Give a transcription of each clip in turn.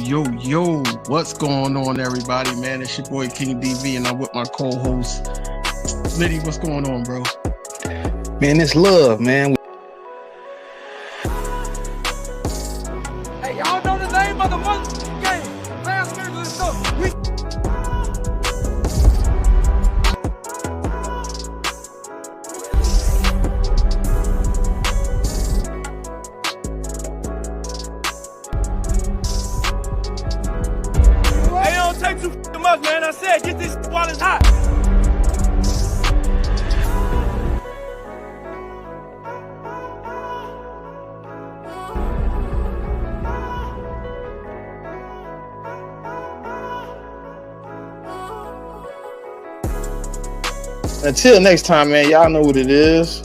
Yo, what's going on, everybody, man? It's your boy King DV, and I'm with my co-host, Smitty. What's going on, bro? Man, it's love, man. Hey, y'all know the name of the month game. Last minute of the stuff. Hey, it don't take too much, man. I said, get this while it's hot. Until next time, man, y'all know what it is.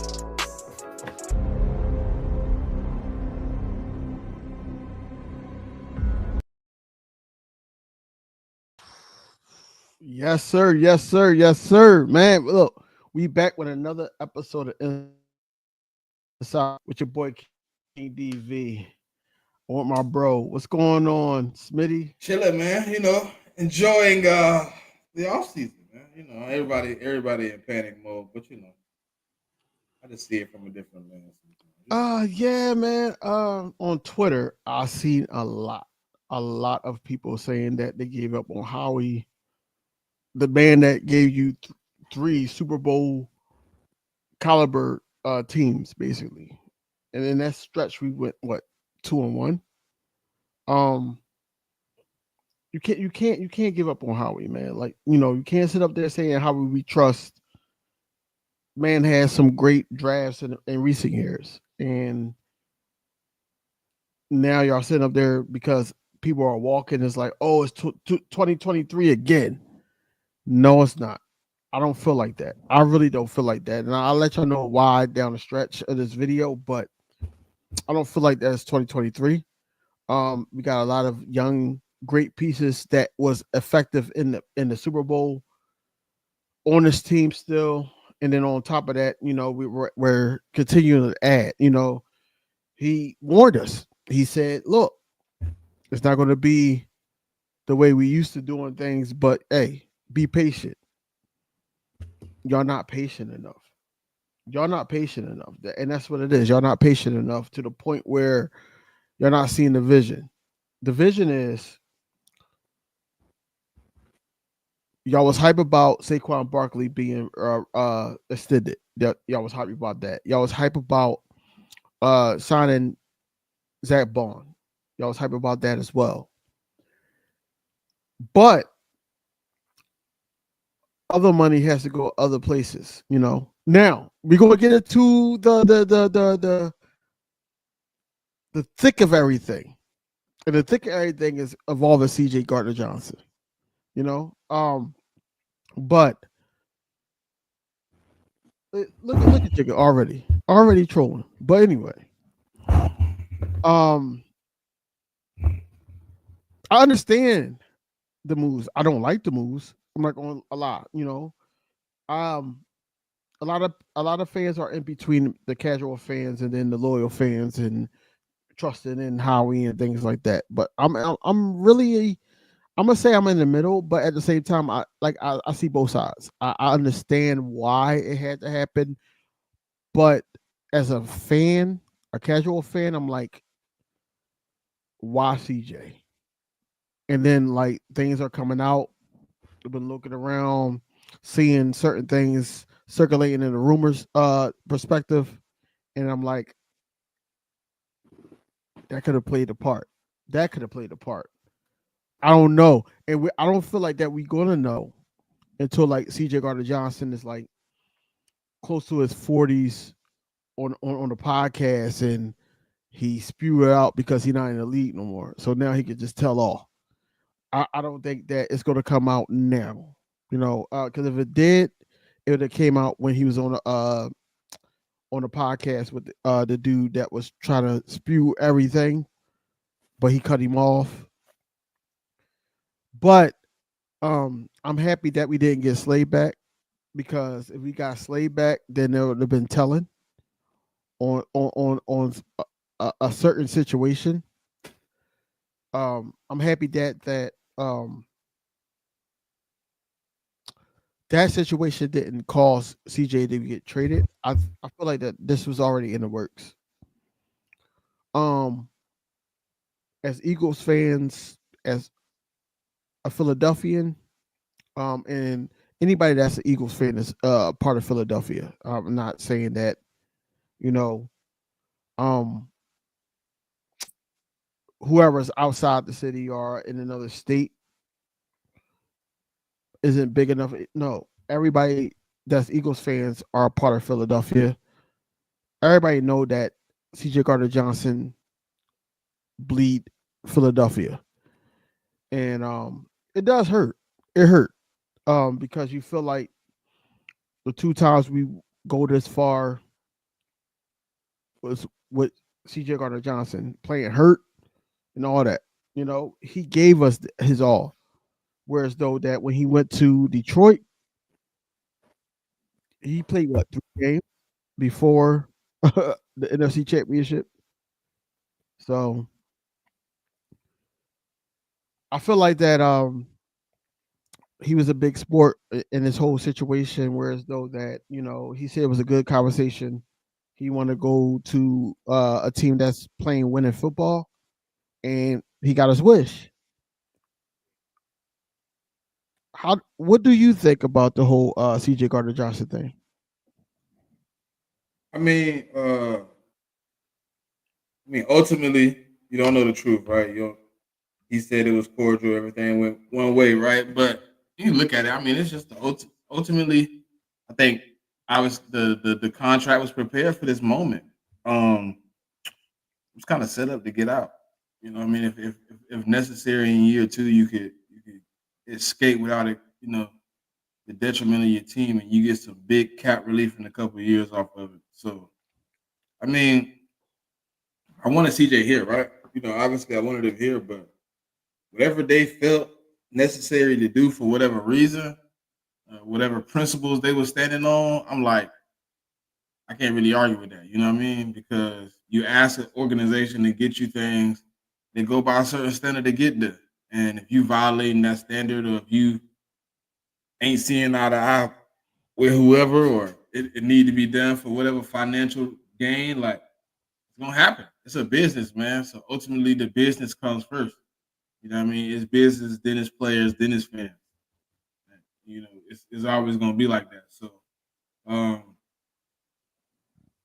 Yes, sir. Man, look, we back with another episode of Inside with your boy King DV. I want my bro. What's going on, Smitty? Chilling, man. Enjoying the off season, man. Everybody in panic mode, but I just see it from a different lens. Yeah, man. On Twitter, I seen a lot of people saying that they gave up on Howie, the man that gave you three Super Bowl caliber teams, basically. And in that stretch, we went 2-1. You can't give up on Howie, man. Like, you can't sit up there saying Howie we trust. Man has some great drafts in recent years, and now y'all sitting up there because people are walking. It's like, oh, it's 2023 again. No, it's not. I don't feel like that. I really don't feel like that, and I'll let y'all know why down the stretch of this video. But I don't feel like that's 2023. We got a lot of young, great pieces that was effective in the Super Bowl on this team still. And then on top of that, we're continuing to add. He warned us. He said, "Look, it's not going to be the way we used to doing things, but hey, be patient. Y'all not patient enough. And that's what it is. Y'all not patient enough to the point where you're not seeing the vision. The vision is y'all was hype about Saquon Barkley being extended. Y'all was hype about that. Y'all was hype about signing Zach Bond. Y'all was hype about that as well. But other money has to go other places, Now we're gonna get into the thick of everything. And the thick of everything is involving CJ Gardner-Johnson. But look at you already trolling. But anyway, I understand the moves. I don't like the moves. I'm not going a lot, a lot of fans are in between the casual fans and then the loyal fans and trusting in Howie and things like that. But I'm gonna say I'm in the middle, but at the same time, I see both sides. I understand why it had to happen, but as a fan, a casual fan, I'm like, why CJ? And then like things are coming out. I've been looking around, seeing certain things circulating in the rumors perspective, and I'm like, that could have played a part. I don't know, and I don't feel like that we're gonna know until like CJ Gardner-Johnson is like close to his 40s on the podcast, and he spewed it out because he's not in the league no more. So now he can just tell all. I don't think that it's gonna come out now, because if it did, it would have came out when he was on the podcast with the dude that was trying to spew everything, but he cut him off. But I'm happy that we didn't get Slade back, because if we got Slade back, then there would have been telling on a certain situation. I'm happy that situation didn't cause CJ to get traded. I feel like that this was already in the works. Um, as Eagles fans, as a Philadelphian, and anybody that's an Eagles fan is part of Philadelphia. I'm not saying that, you know, um whoever's outside the city or in another state isn't big enough. No, everybody that's Eagles fans are a part of Philadelphia. Everybody know that CJ Gardner Johnson bleed Philadelphia. And it does hurt. It hurt. Because you feel like the two times we go this far was with CJ Gardner Johnson playing hurt and all that. You know, he gave us his all. Whereas though that when he went to Detroit, he played what 3 games before the NFC Championship. So I feel like that he was a big sport in this whole situation. Whereas though that he said it was a good conversation. He want to go to a team that's playing winning football, and he got his wish. What do you think about the whole CJ Gardner Johnson thing? I mean, ultimately, you don't know the truth, right? He said it was cordial, everything went one way, right? But you look at it. I mean, it's just ultimately. I think I was the contract was prepared for this moment. It was kind of set up to get out. You know, what I mean, if necessary in year two, you could escape without it. The detriment of your team, and you get some big cap relief in a couple of years off of it. So, I mean, I wanted CJ here, right? Obviously I wanted him here, but whatever they felt necessary to do for whatever reason, whatever principles they were standing on, I'm like, I can't really argue with that. You know what I mean? Because you ask an organization to get you things, they go by a certain standard to get there. And if you violating that standard, or if you ain't seeing eye to eye with whoever, or it need to be done for whatever financial gain, like it's gonna happen. It's a business, man. So ultimately the business comes first. You know what I mean? It's business, then it's players, then it's fans. It's always gonna be like that. So um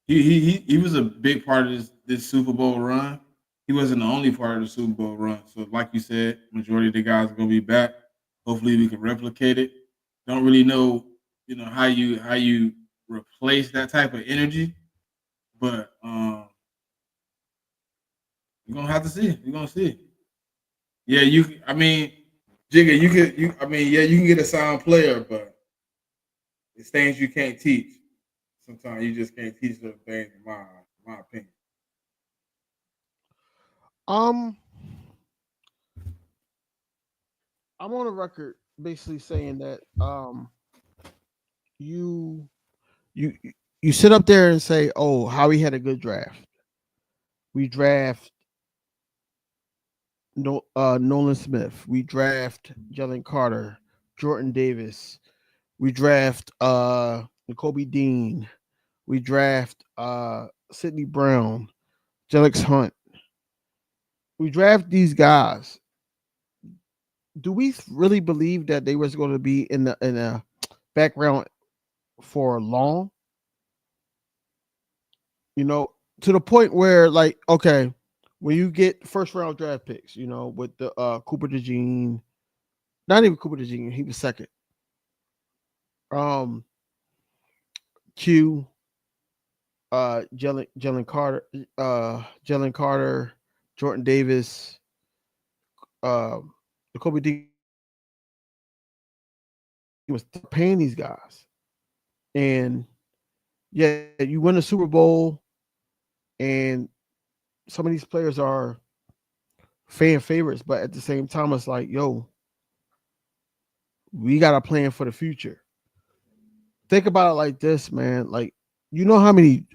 he was a big part of this Super Bowl run. He wasn't the only part of the Super Bowl run. So like you said, majority of the guys are gonna be back. Hopefully we can replicate it. Don't really know, how you replace that type of energy, but we're gonna have to see. We're gonna see. Yeah, I mean, Jigga, you can get a sound player, but it's things you can't teach. Sometimes you just can't teach those things, in my opinion. Um, I'm on a record basically saying that you you you sit up there and say, "Oh, Howie had a good draft. We draft Nolan Smith. We draft Jalen Carter, Jordan Davis. We draft N'Kobe Dean. We draft Sidney Brown, Jelix Hunt. We draft these guys. Do we really believe that they was going to be in the background for long? To the point where, like, okay, when you get first round draft picks, with the Cooper DeJean, not even Cooper DeJean, he was second. Um, Q, Jalen Carter, Jalen Carter, Jordan Davis, the Kobe D was paying these guys, and yeah, you win a Super Bowl, and some of these players are fan favorites, but at the same time, it's like, yo, we got a plan for the future. Think about it like this, man. Like, how many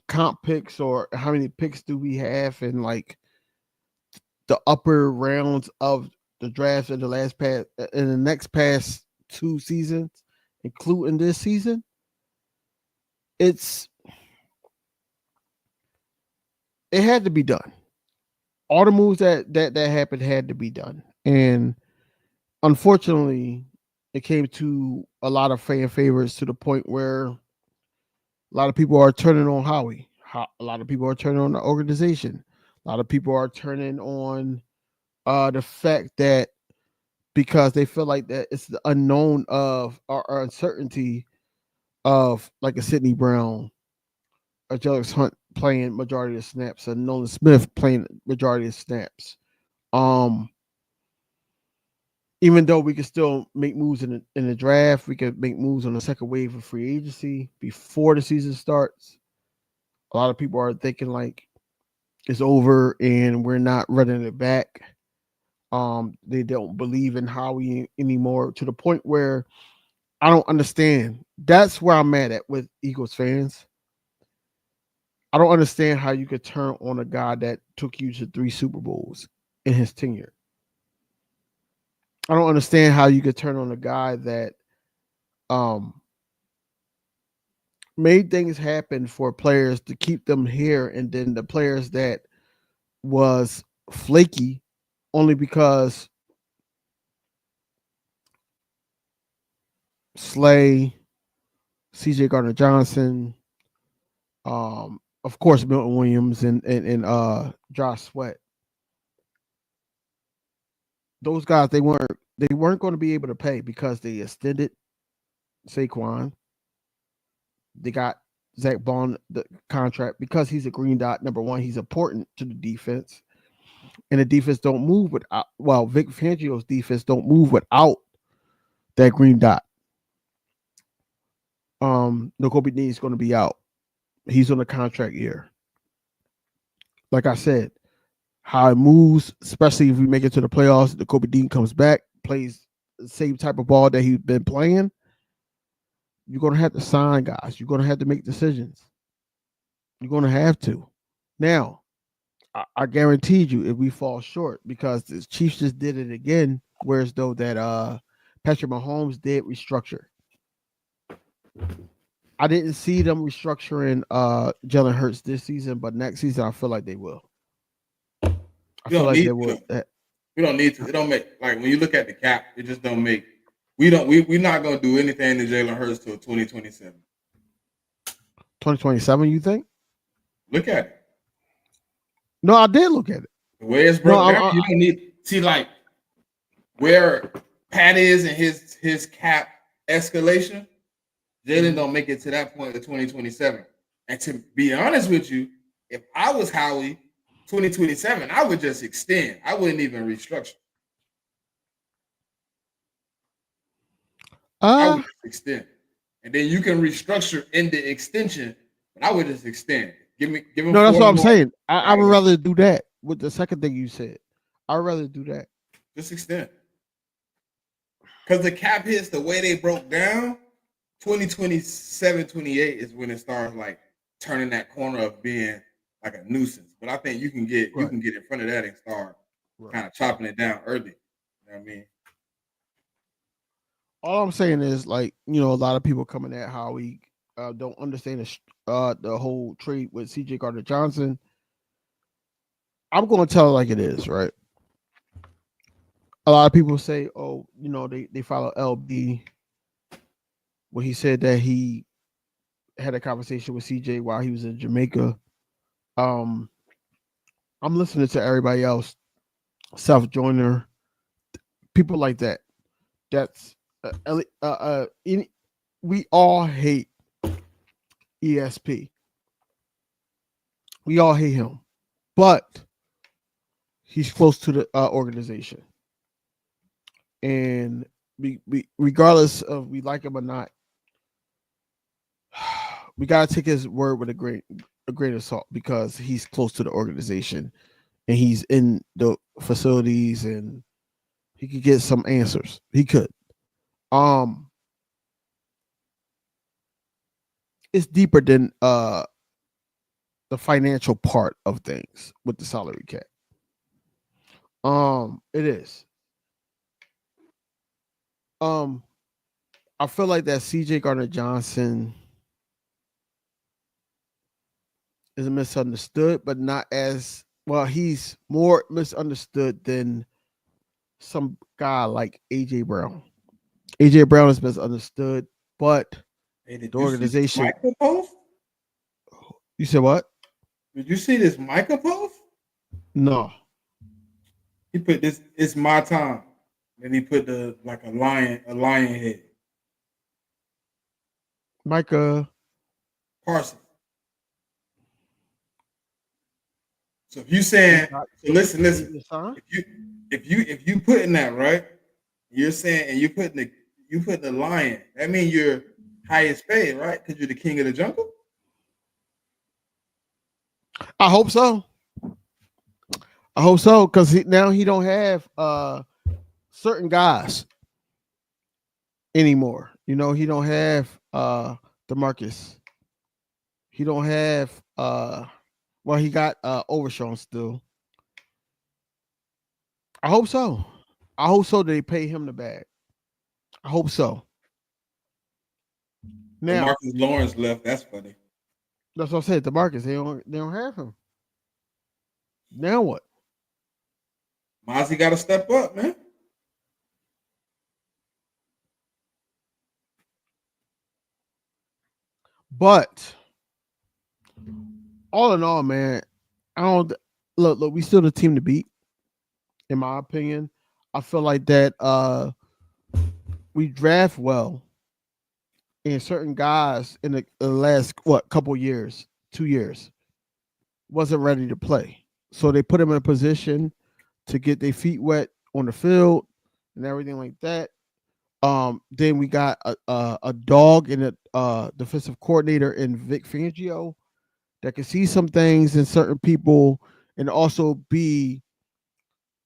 comp picks or how many picks do we have in like the upper rounds of the draft in the next past 2 seasons, including this season, it had to be done. All the moves that happened had to be done, and unfortunately, it came to a lot of fan favorites to the point where a lot of people are turning on Howie. A lot of people are turning on the organization. A lot of people are turning on the fact that because they feel like that it's the unknown of or uncertainty of like a Sidney Brown, a Julius Hunt playing majority of snaps, and Nolan Smith playing majority of snaps. Even though we could still make moves in the draft, we could make moves on the second wave of free agency before the season starts. A lot of people are thinking like it's over and we're not running it back. They don't believe in Howie anymore to the point where I don't understand. That's where I'm mad at with Eagles fans. I don't understand how you could turn on a guy that took you to 3 Super Bowls in his tenure. I don't understand how you could turn on a guy that made things happen for players to keep them here, and then the players that was flaky only because Slay, CJ Gardner-Johnson, of course Milton Williams and Josh Sweat. Those guys they weren't going to be able to pay because they extended Saquon. They got Zach Bond the contract because he's a green dot. Number one, he's important to the defense, and the defense don't move without. Well, Vic Fangio's defense don't move without that green dot. Nakobe Dean is going to be out. He's on a contract year. Like I said, how it moves, especially if we make it to the playoffs, Nakobe Dean comes back, plays the same type of ball that he's been playing. You're going to have to sign guys. You're going to have to make decisions. You're going to have to. Now, I guaranteed you if we fall short, because the Chiefs just did it again, whereas though that Patrick Mahomes did restructure. I didn't see them restructuring Jalen Hurts this season, but next season I feel like they will. I feel like they will. We don't need to. It don't make, like, when you look at the cap, it just don't make. We're not gonna do anything to Jalen Hurts till 2027. 2027, you think? Look at it. No, I did look at it. The way it's broke down, you don't need see like where Pat is in his cap escalation. Jalen don't make it to that point of 2027. And to be honest with you, if I was Howie, 2027, I would just extend. I wouldn't even restructure. I would just extend. And then you can restructure in the extension, but I would just extend. Give him. No, that's what I'm saying. I would rather do that with the second thing you said. I'd rather do that. Just extend. Because the cap hits the way they broke down, 2027, 28 is when it starts like turning that corner of being like a nuisance. But I think you can get in front of that and start kind of chopping it down early. You know what I mean? All I'm saying is, like, you know, a lot of people coming at how we don't understand the whole trade with CJ Gardner-Johnson. I'm going to tell it like it is, right? A lot of people say, oh, you know, they follow LB when he said that he had a conversation with CJ while he was in Jamaica. I'm listening to everybody else, Seth Joyner, people like that. That's we all hate ESP. We all hate him, but he's close to the organization, and we regardless of we like him or not, we gotta take his word with a grain of salt, because he's close to the organization and he's in the facilities and he could get some answers. He could. It's deeper than the financial part of things with the salary cap. It is. I feel like that CJ Gardner Johnson is misunderstood, but not as well. He's more misunderstood than some guy like AJ Brown. AJ Brown is misunderstood, but Hey, did the you see this organization. Micah post? You said what? Did you see this Micah post? No. He put this. It's my time. Then he put the like a lion head. Micah. Parsons. So if you saying, so listen. If you putting that right, you're saying, and you putting the lion. That means you're highest paid, right? Because you're the king of the jungle. I hope so. I hope so, because now he don't have certain guys anymore. You know, he don't have DeMarcus. He don't have well, he got Overshawn still. I hope so. I hope so they pay him the bag. I hope so. Now Marcus Lawrence left. That's funny. That's what I said. DeMarcus, they don't have him. Now what? Mozzie got to step up, man. But all in all, man, I don't look. We still the team to beat, in my opinion. I feel like that we draft well, and certain guys in the last couple years, 2 years, wasn't ready to play, so they put him in a position to get their feet wet on the field and everything like that. Then we got a dog and a defensive coordinator in Vic Fangio that can see some things in certain people and also be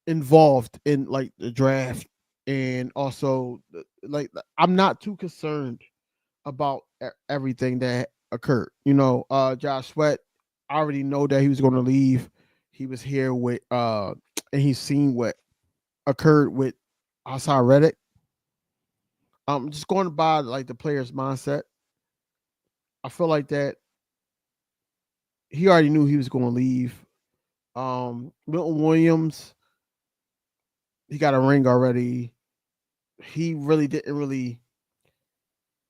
involved in like the draft, and also like I'm not too concerned about everything that occurred. You know, Josh Sweat, I already know that he was going to leave. He was here with and he's seen what occurred with Hassan Reddick. Just going by like the player's mindset. I feel like that he already knew he was going to leave. Milton Williams, he got a ring already. He really didn't really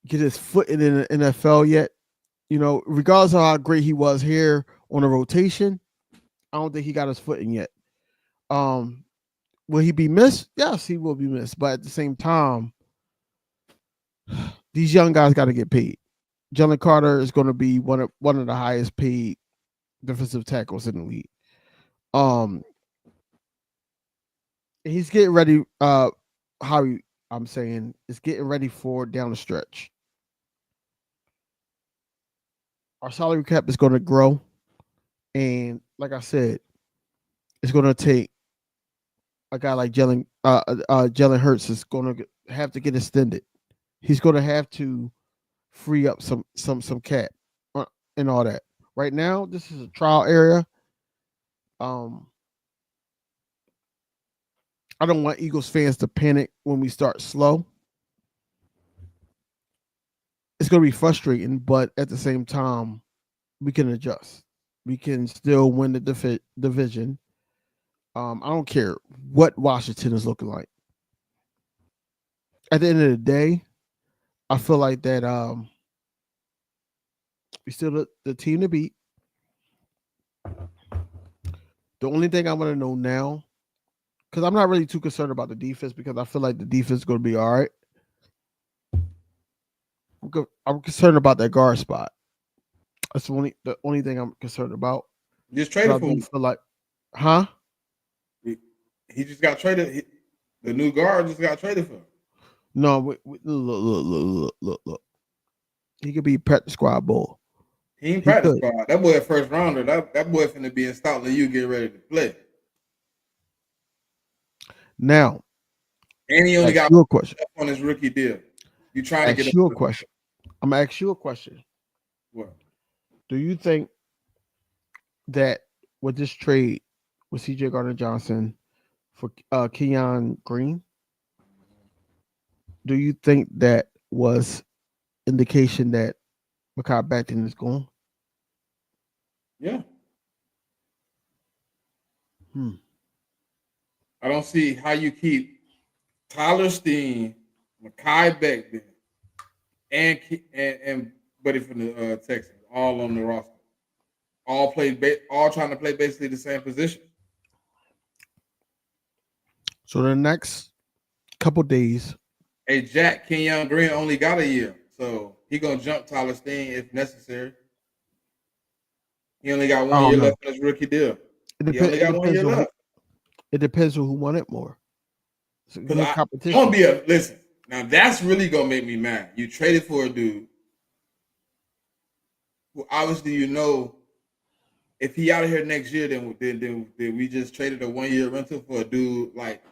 get his foot in the NFL yet. You know, regardless of how great he was here on a rotation, I don't think he got his foot in yet. Will he be missed? Yes, he will be missed. But at the same time, these young guys got to get paid. Jalen Carter is going to be one of the highest paid defensive tackles in the league. He's getting ready. Howie, I'm saying, is getting ready for down the stretch. Our salary cap is going to grow, and like I said, it's going to take a guy like Jalen Hurts is going to have to get extended. He's going to have to free up some cap and all that. Right now, this is a trial area. I don't want Eagles fans to panic when we start slow. It's going to be frustrating, but at the same time, we can adjust. We can still win the division. I don't care what Washington is looking like. At the end of the day, I feel like that we still the team to beat. The only thing I want to know now, because I'm not really too concerned about the defense, because I feel like the defense is going to be all right. I'm concerned about that guard spot. That's the only thing I'm concerned about. Just traded for him. Feel like, huh? He just got traded. The new guard just got traded for him. No, look. He could be practice squad bull. He ain't practice squad. That boy a first rounder. That boy finna be installing you get ready to play. Now, and he only got you a question on his rookie deal. You trying to get you a question? I'm gonna ask you a question. What? Do you think that with this trade with CJ Gardner Johnson for Keon Green. Do you think that was indication that Mekhi Becton is gone? Yeah. Hmm. I don't see how you keep Tyler Steen, Mekhi Becton, and Buddy from the Texans all on the roster. All trying to play basically the same position. So the next couple days, Hey, Jack Kenyon Green only got a year, so he gonna jump Tyler Steen if necessary. He only got I 1 don't year know. left in his rookie deal. It He depends. only got 1 year left. It depends on who won it more. It's Because more I'm competition. gonna be a listen. Now that's really gonna make me mad. You traded for a dude who obviously if he out of here next year, then we just traded a 1 year rental for a dude like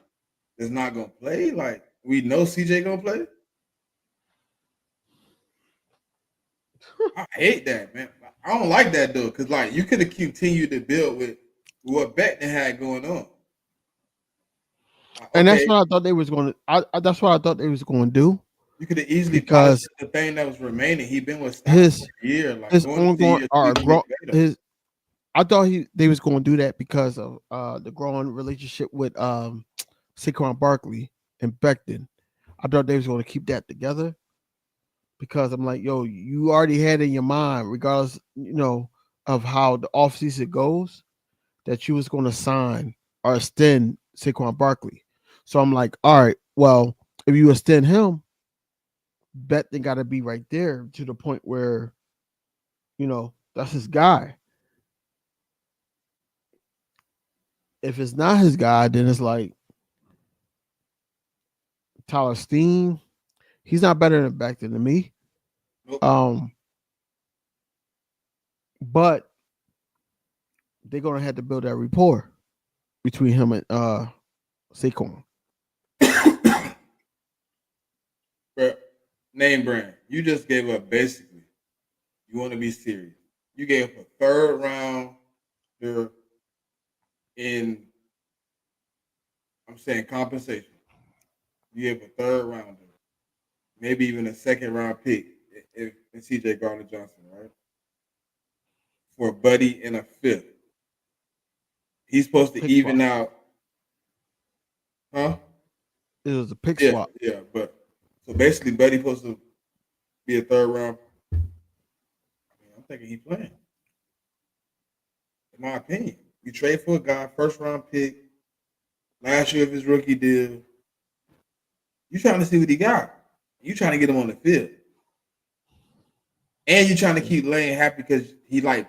that's not gonna play. Like we know CJ gonna play. I hate that, man. I don't like that though, because like you could have continued to build with what Beckton had going on. And that's Okay, what I thought they was going to. That's what I thought they was going to do you could have easily because polished the thing that was remaining. He been with Stock his for a year, like his going into ongoing year or 3 gonna be better. his. I thought they was going to do that because of the growing relationship with Saquon Barkley and Becton. I thought they was going to keep that together because I'm like, yo, you already had in your mind, regardless, of how the offseason goes, that you was going to sign or extend Saquon Barkley. So I'm like, all right, well, if you extend him, Becton got to be right there to the point where, that's his guy. If it's not his guy, then it's like Tyler Steen. He's not better than Becton than me. Nope. But they're gonna have to build that rapport between him and Saquon. Bro, name brand. You just gave up basically. You want to be serious. You gave up a third round in I'm saying compensation. You gave a third rounder, maybe even a second round pick if CJ Gardner Johnson, right? For a Buddy and a fifth. He's supposed to Pick even swap. out. Huh? It was a pick Yeah, swap. yeah. But so basically Buddy supposed to be a third round. I'm thinking he's playing. In my opinion. You trade for a guy, first round pick, last year of his rookie deal. You trying to see what he got. You trying to get him on the field. And you trying to keep Lane happy because he like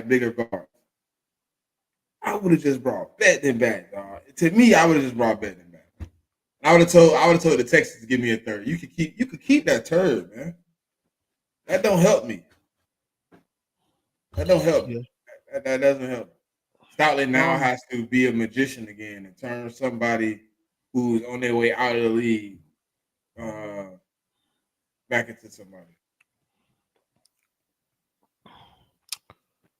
bigger guards. I would have just brought Becton back, dog. To me, I would have just brought Becton back. I would have told the Texans to give me a third. You could keep that third, man. That don't help me. That don't help me. That doesn't help. Stoutland now has to be a magician again and turn somebody who's on their way out of the league back into somebody.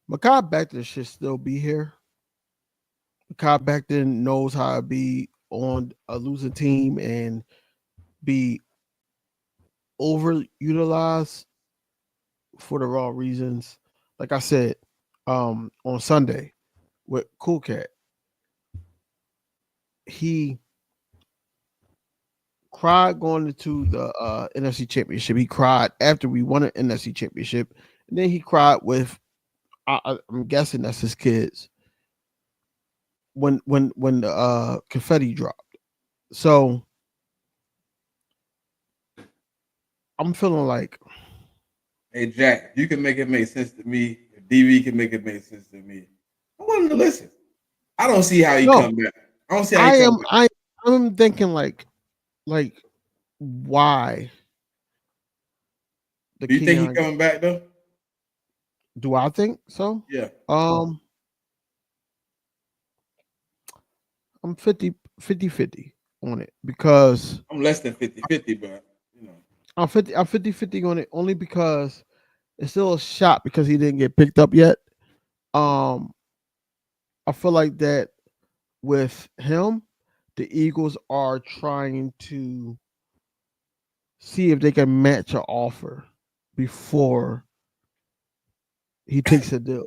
Mekhi Becton should still be here. Mekhi Becton knows how to be on a losing team and be overutilized for the raw reasons. Like I said, on Sunday with Cool Cat, he cried going into the NFC Championship. He cried after we won an NFC Championship, and then he cried with I'm guessing that's his kids when the confetti dropped. So I'm feeling like, hey Jack, you can make it make sense to me. If DV can make it make sense to me. I want him to listen. I don't see how he come back. I don't see how he come back. I'm thinking like why? Do you think he's coming back though? Do I think so? Yeah. I'm 50 on it because I'm less than 50-50, but I'm 50 on it only because it's still a shot because he didn't get picked up yet. I feel like that with him, the Eagles are trying to see if they can match an offer before he takes a deal.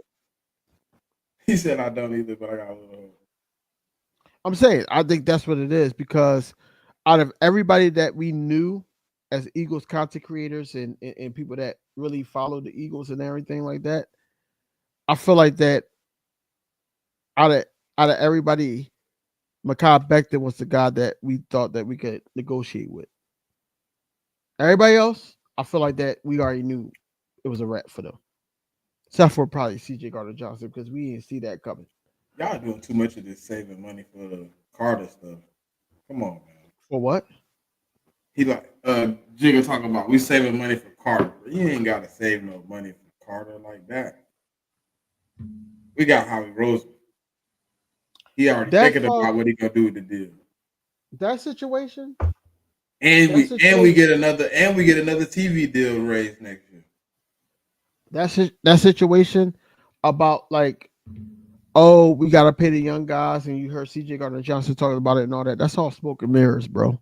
He said I don't either, but I got a little hope. I'm saying I think that's what it is because out of everybody that we knew as Eagles content creators and people that really follow the Eagles and everything like that, I feel like that out of out of everybody, Mekhi Becton was the guy that we thought that we could negotiate with. Everybody else, I feel like that we already knew it was a wrap for them. Except for probably CJ Gardner Johnson because we didn't see that coming. Y'all doing too much of this saving money for the Carter stuff. Come on, man. For what? He like Jigga talking about we saving money for Carter. You ain't gotta save no money for Carter like that. We got Howie Roseman. He already thinking about what he gonna do with the deal. That situation. And we get another TV deal raised next year. That situation about like, oh, we gotta pay the young guys, and you heard CJ Gardner Johnson talking about it and all that. That's all smoke and mirrors, bro.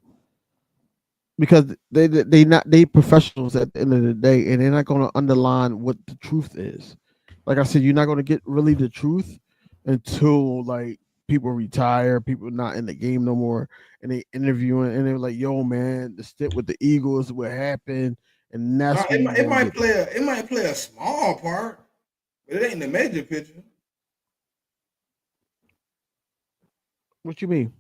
Because they professionals at the end of the day, and they're not gonna underline what the truth is. Like I said, you're not gonna get really the truth until like people retire, people not in the game no more, and they interviewing and they're like, "Yo, man, the stint with the Eagles, what happened?" And that's it might play a small part, but it ain't the major picture. What you mean?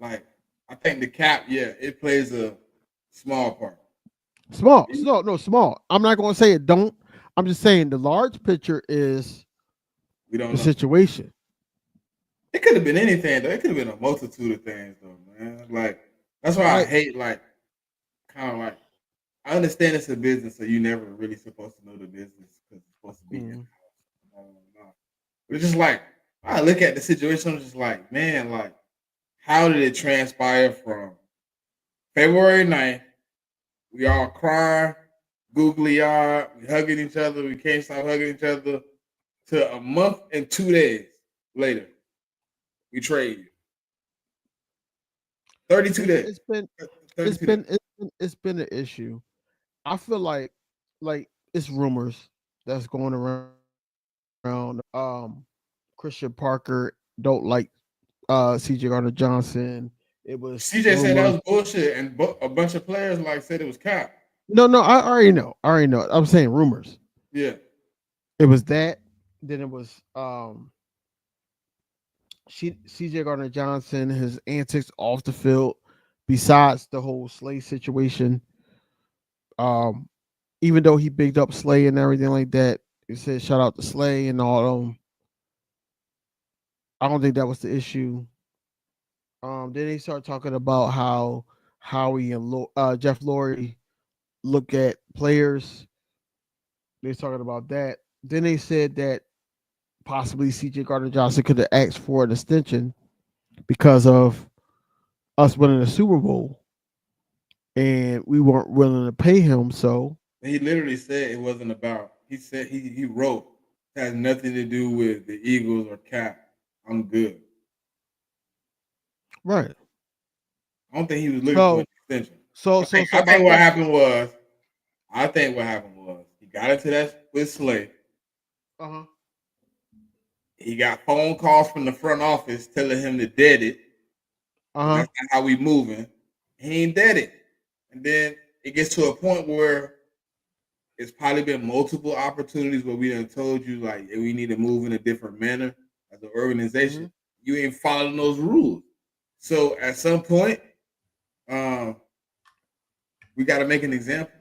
Like, I think the cap, yeah, it plays a small part. Small, no, small. I'm not going to say it don't. I'm just saying the large picture is we don't the know. Situation. It could have been anything, though. It could have been a multitude of things, though, man. Like, that's why I hate, like, kind of like, I understand it's a business, so you're never really supposed to know the business because it's supposed to be in-house. But it's just like, I look at the situation, I'm just like, man, like, how did it transpire from February 9th? We all crying, googly eyed, we hugging each other, we can't stop hugging each other, to a month and 2 days later, we trade you. 32 days. It's been an issue. I feel like it's rumors that's going around. Christian Parker don't like CJ Gardner Johnson. It was CJ said that was bullshit, and a bunch of players like said it was cap. No, I already know. I'm saying rumors. Yeah. It was that. Then it was CJ Gardner Johnson, his antics off the field, besides the whole Slay situation. Even though he bigged up Slay and everything like that, he said shout out to Slay and all of them. I don't think that was the issue. Then they start talking about how Howie and Jeff Lurie look at players. They're talking about that. Then they said that possibly CJ Gardner Johnson could have asked for an extension because of us winning the Super Bowl, and we weren't willing to pay him. So he literally said it wasn't about. He said he wrote it has nothing to do with the Eagles or cap. I'm good. Right. I don't think he was looking for an extension. I think what happened was he got into that with Slay. Uh-huh. He got phone calls from the front office telling him to dead it. Uh-huh. That's not how we moving. He ain't dead it. And then it gets to a point where it's probably been multiple opportunities where we done told you like we need to move in a different manner as an organization. Mm-hmm. You ain't following those rules. So at some point, we got to make an example.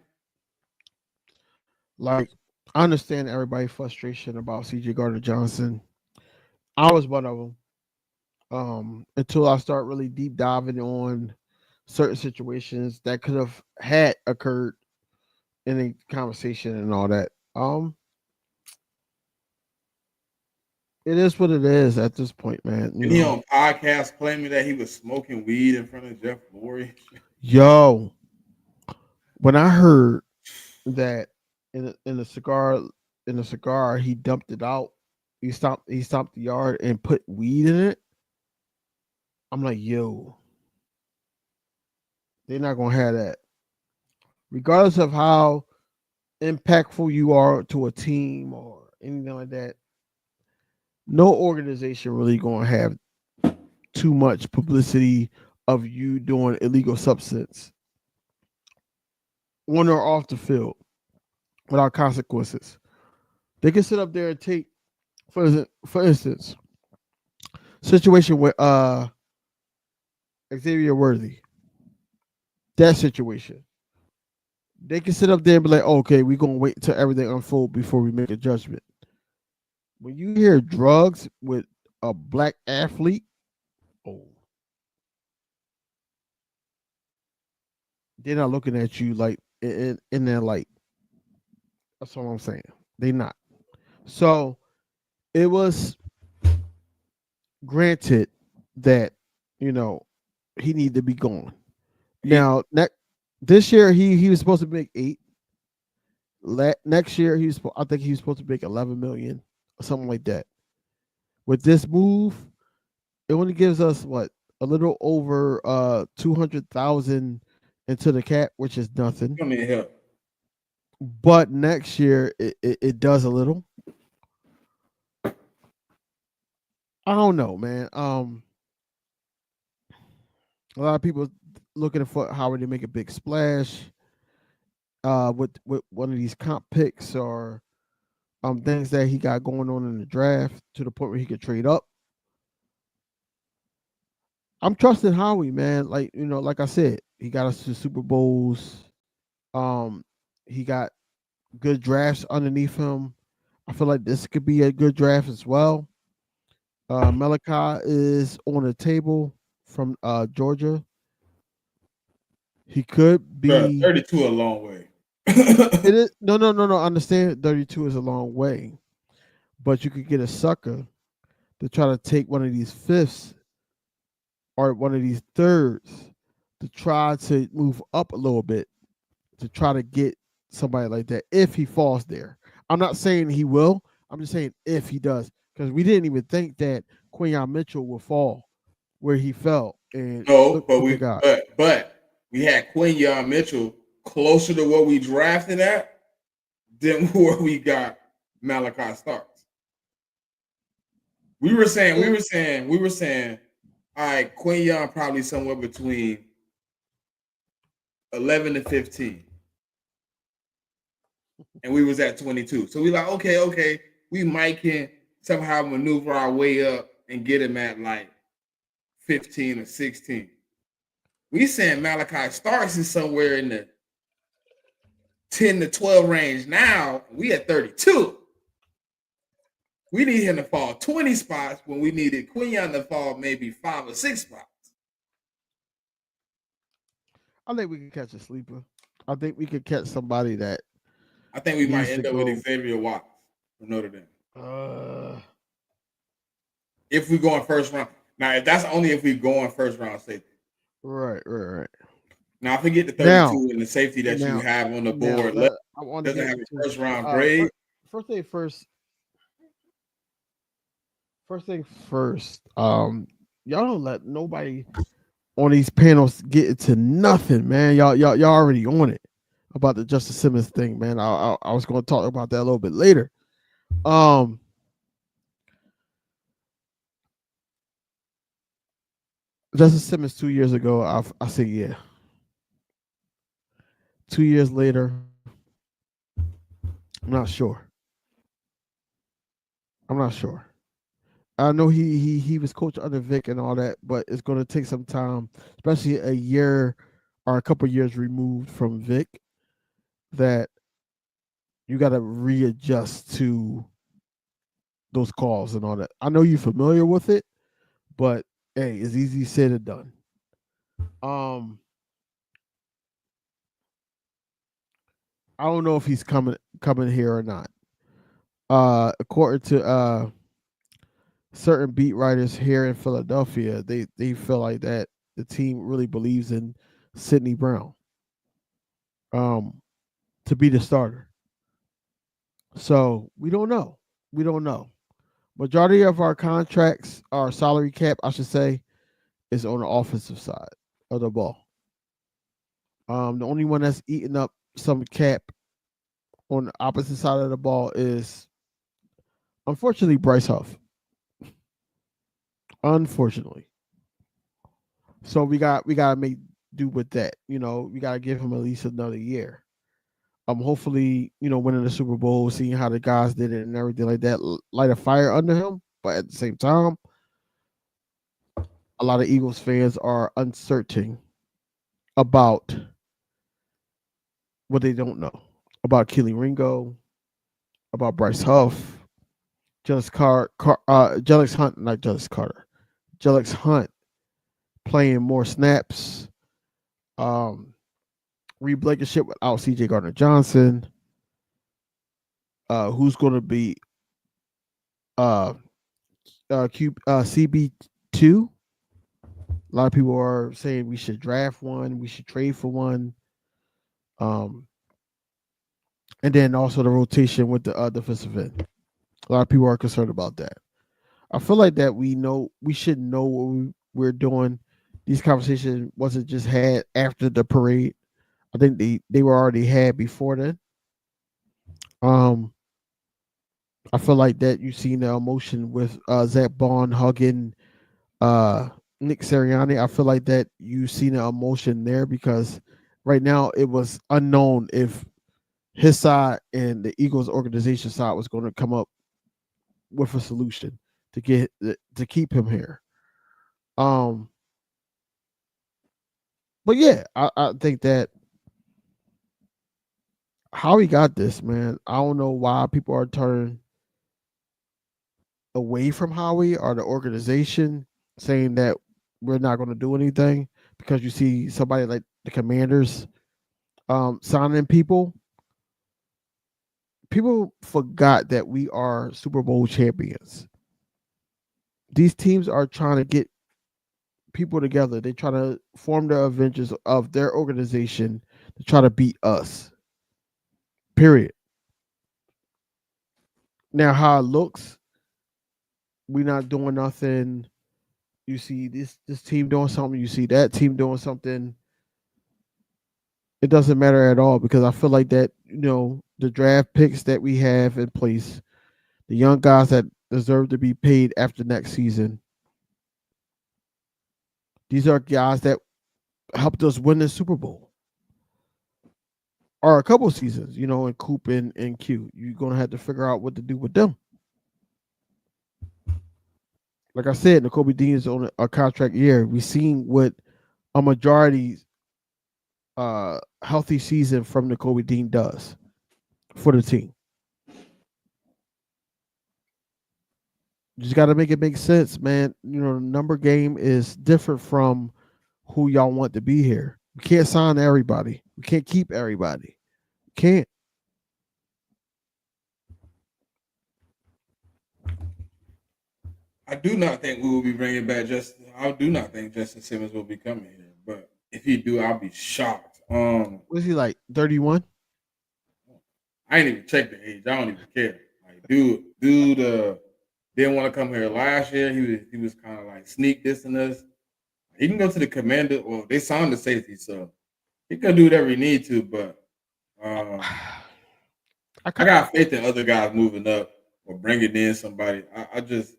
Like, I understand everybody's frustration about CJ Gardner Johnson. I was one of them. Until I start really deep diving on certain situations that could have had occurred in a conversation and all that. It is what it is at this point, man. And he on podcast claiming that he was smoking weed in front of Jeff Lurie. Yo, when I heard that in the cigar he dumped it out. He stopped the yard and put weed in it. I'm like, yo, they're not gonna have that. Regardless of how impactful you are to a team or anything like that, no organization really gonna have too much publicity of you doing illegal substance on or off the field without consequences. They can sit up there and take, for instance, situation with Xavier Worthy. That situation. They can sit up there and be like, okay, we're gonna wait until everything unfold before we make a judgment. When you hear drugs with a black athlete, oh, they're not looking at you like in their light. That's what I'm saying. They not. So it was granted that you know he needed to be gone. Now this year he was supposed to make 8. Next year I think he was supposed to make 11 million or something like that. With this move, it only gives us what a little over 200,000 into the cap, which is nothing. You don't need help. But next year it does a little. I don't know, man. A lot of people looking for how would they make a big splash with one of these comp picks or things that he got going on in the draft to the point where he could trade up. I'm trusting Howie, man. Like like I said, he got us to Super Bowls. He got good drafts underneath him. I feel like this could be a good draft as well. Malachi is on the table from Georgia. He could Bro, be 32 a long way. It is no. I understand 32 is a long way, but you could get a sucker to try to take one of these fifths or one of these thirds to try to move up a little bit to try to get somebody like that if he falls there. I'm not saying he will. I'm just saying if he does, because we didn't even think that Quinyon Mitchell would fall where he fell. And No, look what they got. but we had Quinyon Mitchell closer to what we drafted at than where we got Malachi Starks. We were saying, all right, Quinyon probably somewhere between 11 to 15. And we was at 22. So we like, okay, we might can somehow maneuver our way up and get him at like 15 or 16. We saying Malachi Starks is somewhere in the 10 to 12 range now. We at 32. We need him to fall 20 spots when we needed Quinyon to fall maybe 5 or 6 spots. I think we could catch a sleeper. I think we could catch somebody that I think we might end up with Xavier Watts from Notre Dame. If we go in first round. Now, that's only if we go in first round safety. Right. Now, I forget the 32 and the safety that you have on the board. I want to doesn't have a first round grade. First thing first. Y'all don't let nobody on these panels get into nothing, man. Y'all already on it about the Justice Simmons thing, man. I was going to talk about that a little bit later. Justice Simmons 2 years ago, I say yeah. 2 years later, I'm not sure. I know he was coach under Vic and all that, but it's going to take some time, especially a year or a couple years removed from Vic, that you got to readjust to those calls and all that. I know you're familiar with it, but hey, it's easy said and done. I don't know if he's coming here or not. According to certain beat writers here in Philadelphia, they feel like that the team really believes in Sidney Brown to be the starter. So we don't know. Majority of our contracts, our salary cap, I should say, is on the offensive side of the ball. The only one that's eating up some cap on the opposite side of the ball is, unfortunately, Bryce Huff. Unfortunately. So we gotta make do with that. We gotta give him at least another year. Hopefully, winning the Super Bowl, seeing how the guys did it and everything like that, light a fire under him. But at the same time, a lot of Eagles fans are uncertain about what they don't know about Keely Ringo, about Bryce Huff, Jelix Hunt, not Jelix Carter, Jelix Hunt playing more snaps. Reed Blankenship without CJ Gardner Johnson. Who's going to be CB2? A lot of people are saying we should draft one, we should trade for one. And then also the rotation with the defensive end. A lot of people are concerned about that. I feel like that we should know what we're doing. These conversations wasn't just had after the parade. I think they were already had before then. I feel like that you've seen the emotion with Zach Bond hugging Nick Sirianni. I feel like that you've seen the emotion there because right now it was unknown if his side and the Eagles organization side was going to come up with a solution to keep him here. But yeah, I think that Howie got this, man. I don't know why people are turning away from Howie or the organization, saying that we're not going to do anything because you see somebody like the Commanders signing people. People forgot that we are Super Bowl champions. These teams are trying to get people together. They try to form the Avengers of their organization to try to beat us. Period. Now, how it looks, we're not doing nothing. You see this team doing something. You see that team doing something. It doesn't matter at all because I feel like that, the draft picks that we have in place, the young guys that deserve to be paid after next season, these are guys that helped us win the Super Bowl. Or a couple seasons, in Coop and Q. You're going to have to figure out what to do with them. Like I said, Nakobe Dean is on a contract year. We've seen what a majority healthy season from Nakobe Dean does for the team. You just got to make it make sense, man. The number game is different from who y'all want to be here. We can't sign everybody. We can't keep everybody. Can't. I do not think we will be bringing back Justin. I do not think Justin Simmons will be coming here. But if he do, I'll be shocked. Was he like 31? I ain't even checked the age. I don't even care. Like, dude, didn't want to come here last year. He was kind of like sneak dissing us. He can go to the Commander. Well, they signed the safety, so he can do whatever he need to. But I got faith in other guys moving up or bringing in somebody. I just,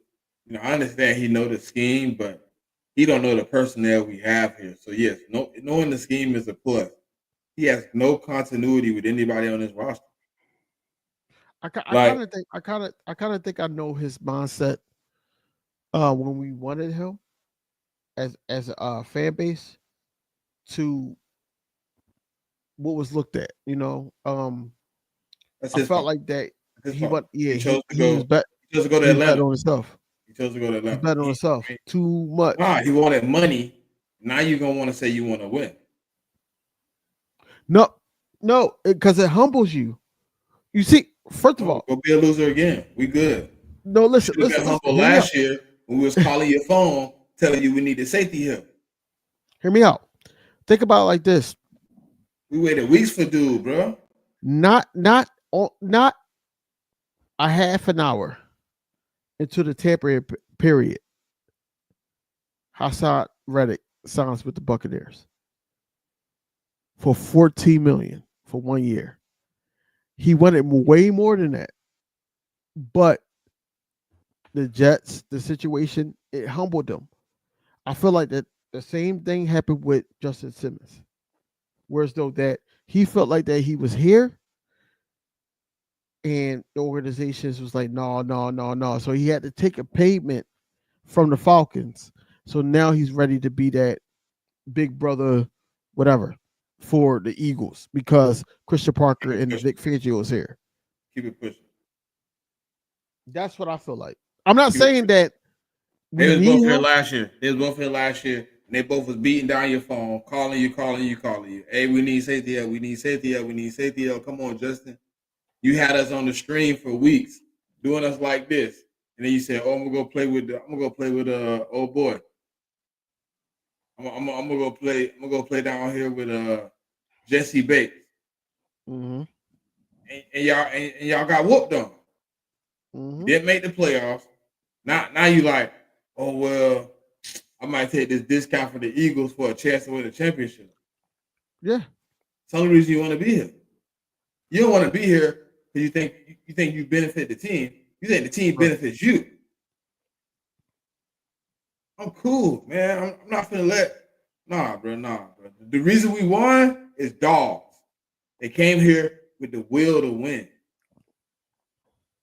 I understand he know the scheme, but he don't know the personnel we have here. So yes, knowing the scheme is a plus. He has no continuity with anybody on his roster. I kind of think I know his mindset. When we wanted him as a fan base to what was looked at, I felt like that he chose to go to Atlanta on himself. He chose to go to Atlanta. He's bet on himself too much. He wanted money. Now you're gonna want to say you want to win. No, because it humbles you. You see, first of all, go be a loser again. We good. No, listen. Humble last year when we was calling your phone, telling you we needed safety help. Hear me out. Think about it like this. We waited weeks for dude, bro. Not a half an hour into the tampering period. Hassad Reddick signs with the Buccaneers for $14 million for 1 year. He wanted way more than that, but the Jets, the situation, it humbled them. I feel like that the same thing happened with Justin Simmons, whereas though that he felt like that he was here, and the organizations was like, no, no, no, no. So he had to take a payment from the Falcons. So now he's ready to be that big brother, whatever, for the Eagles because Christian Parker and Vic Fangio is here. Keep it pushing. That's what I feel like. I'm not saying that they was both here last year. And they both was beating down your phone, calling you. Hey, we need safety help. We need safety help. Come on, Justin. You had us on the stream for weeks, doing us like this, and then you said, "Oh, I'm gonna go play with old boy. I'm gonna go play down here with Jesse Bates." Mm-hmm. And y'all got whooped on. Mm-hmm. Didn't make the playoffs. Now you like, oh well, I might take this discount for the Eagles for a chance to win a championship. Yeah, it's the only reason you want to be here. You don't want to be here because you think you benefit the team. You think the team benefits you. I'm cool, man. I'm not finna let. Nah, bro. The reason we won is dogs. They came here with the will to win.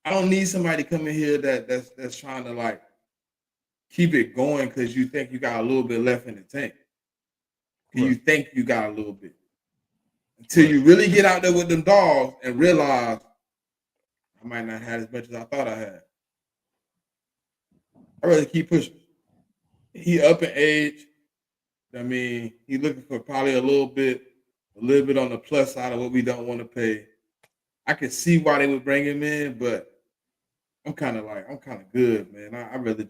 I don't need somebody coming here that's trying to like keep it going because you think you got a little bit left in the tank. You think you got a little bit. Until you really get out there with them dogs and realize I might not have as much as I thought I had. I'd rather keep pushing. He up in age. I mean, he's looking for probably a little bit on the plus side of what we don't want to pay. I can see why they would bring him in, but I'm kind of good, man. I'd rather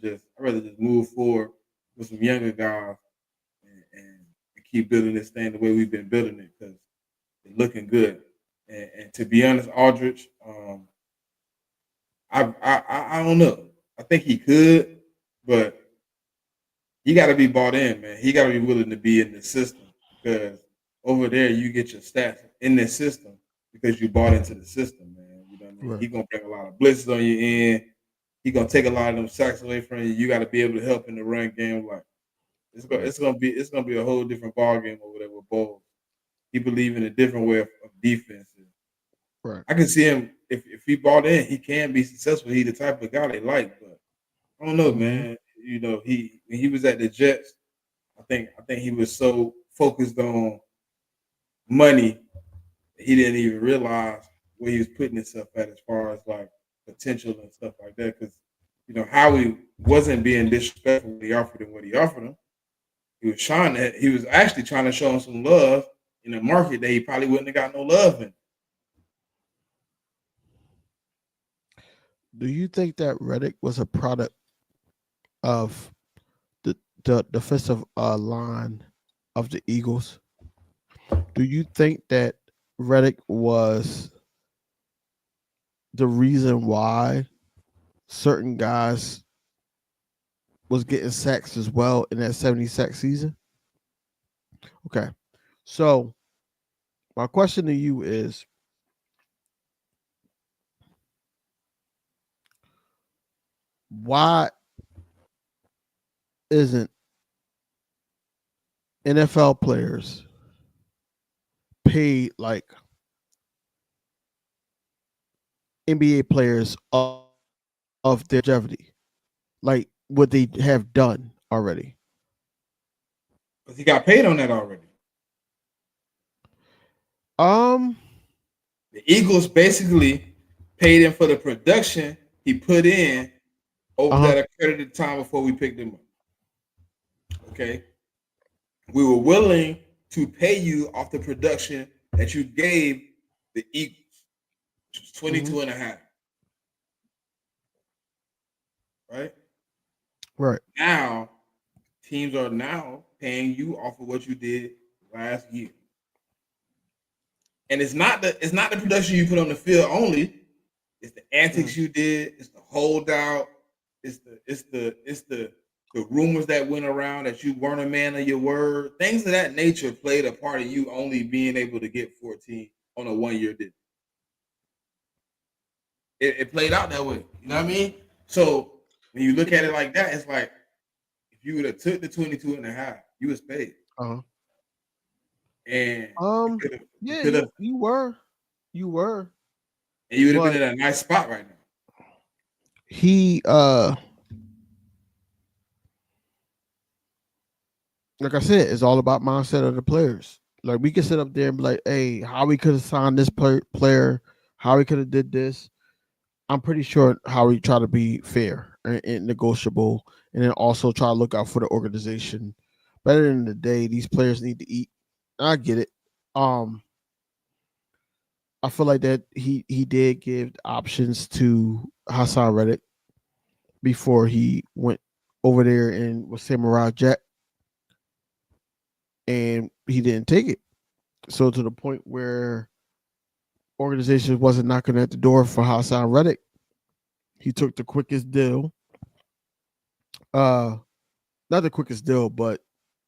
just move forward with some younger guys and keep building this thing the way we've been building it because it's looking good. And to be honest, Aldridge, I don't know. I think he could, but he got to be bought in, man. He got to be willing to be in the system because over there you get your stats in the system because you bought into the system, man. You know what I mean? Right. He's gonna bring a lot of blitzes on your end. He's gonna take a lot of them sacks away from you. You got to be able to help in the run game. Like it's gonna be a whole different ball game over there with Bowles. He believes in a different way of defense. Right. I can see him if he bought in, he can be successful. He's the type of guy they like, but I don't know, man. You know, when he was at the Jets, I think he was so focused on money he didn't even realize where he was putting himself at as far as like potential and stuff like that. Because you know, Howie wasn't being disrespectful when he offered him what he offered him. He was actually trying to show him some love in a market that he probably wouldn't have got no love in. Do you think that Reddick was a product of the defensive line of the Eagles? Do you think that Reddick was the reason why certain guys was getting sacks as well in that 70 sack season? Okay. So my question to you is, why isn't NFL players paid like NBA players of their longevity, like what they have done already? Because he got paid on that already. The Eagles basically paid him for the production he put in over that accredited time before we picked him up. Okay. We were willing to pay you off the production that you gave the Eagles, which was 22 and a half. Right? Now, teams are now paying you off of what you did last year. And it's not the production you put on the field only. It's the antics you did. It's the holdout. It's the the rumors that went around that you weren't a man of your word, things of that nature played a part of you only being able to get 14 on a 1-year deal. It played out that way. You know what I mean? So when you look at it like that, it's like if you would have took the 22 and a half, you was paid. Uh-huh. And you were. And you would have been in a nice spot right now. He like I said, it's all about mindset of the players. Like we can sit up there and be like, hey, Howie could have signed this player, Howie could have did this. I'm pretty sure Howie tried to be fair and negotiable, and then also try to look out for the organization. But at the end of the day, these players need to eat. I get it. I feel like that he did give options to Hassan Reddick before he went over there and was Samurai Jack, and he didn't take it. So to the point where organizations wasn't knocking at the door for Hassan Reddick, he took the quickest deal. Not the quickest deal, but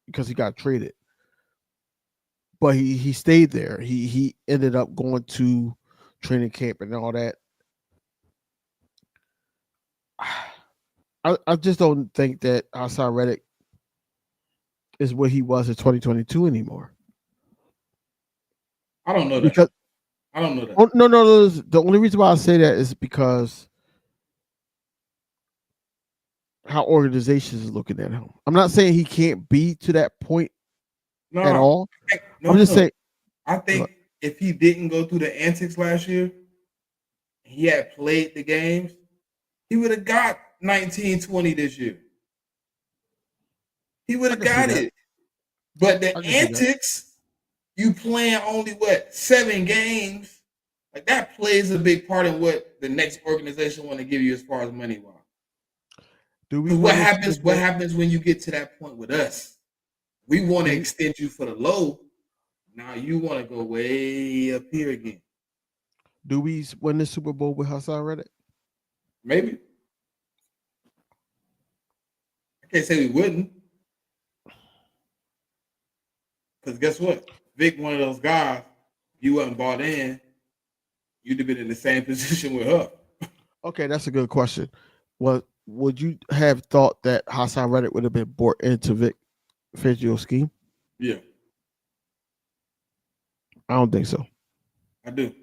because he got traded. But he stayed there. He ended up going to training camp and all that. I just don't think that Hassan Reddick is what he was in 2022 anymore. I don't know that. Because, I don't know that. Oh, no. The only reason why I say that is because how organizations is looking at him. I'm not saying he can't be to that point at all. I'm just saying. I think if he didn't go through the antics last year, he had played the games, he would have got 19, 20 this year. He would have got it. But the antics, you playing only 7 games, like that plays a big part in what the next organization want to give you as far as money wise. What happens when you get to that point with us? We want to extend you for the low. Now you want to go way up here again. Do we win the Super Bowl with Hassan Reddick? Maybe. I can't say we wouldn't. Because guess what? Vic, one of those guys, you wasn't bought in, you'd have been in the same position with her. Okay, that's a good question. Would you have thought that Hassan Reddick would have been brought into Vic Fangio's scheme? Yeah. I don't think so. I do.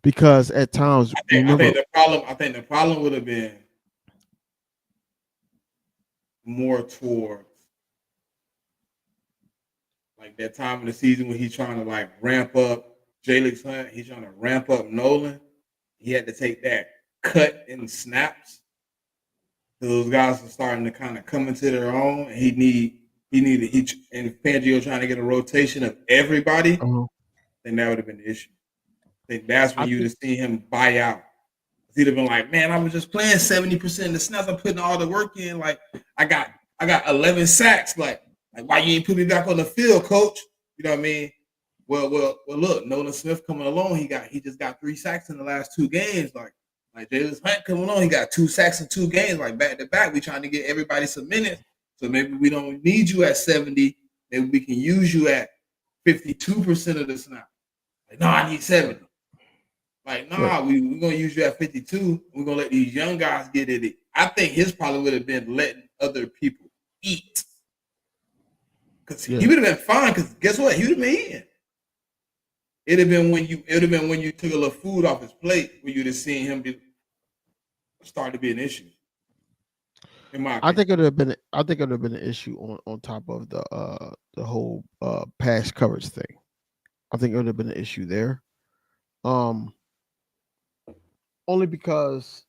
Because at times, I think the problem would have been more towards like that time of the season when he's trying to like ramp up Jalen Hunt, he's trying to ramp up Nolan. He had to take that cut in snaps. Those guys are starting to kind of come into their own. And and Fangio trying to get a rotation of everybody. Then that would have been the issue. I think that's when you'd have seen him buy out. He'd have been like, man, I was just playing 70% of the snaps. I'm putting all the work in. Like I got 11 sacks. Like why you ain't put me back on the field, coach? You know what I mean? Well, look, Nolan Smith coming along, he just got 3 sacks in the last 2 games. Like Jalen Hunt coming along, he got 2 sacks in 2 games, like back to back. We trying to get everybody some minutes. So maybe we don't need you at 70. Maybe we can use you at 52% of the snap. Like, no, I need 70. Like, nah, we're going to use you at 52. We're going to let these young guys get it. I think his problem would have been letting other people eat. Because he would have been fine, because guess what? He would have been eating. It would have been when you took a little food off his plate where you'd have seen him start to be an issue. I think it would have been an issue on top of the whole pass coverage thing. I think it would have been an issue there. Only because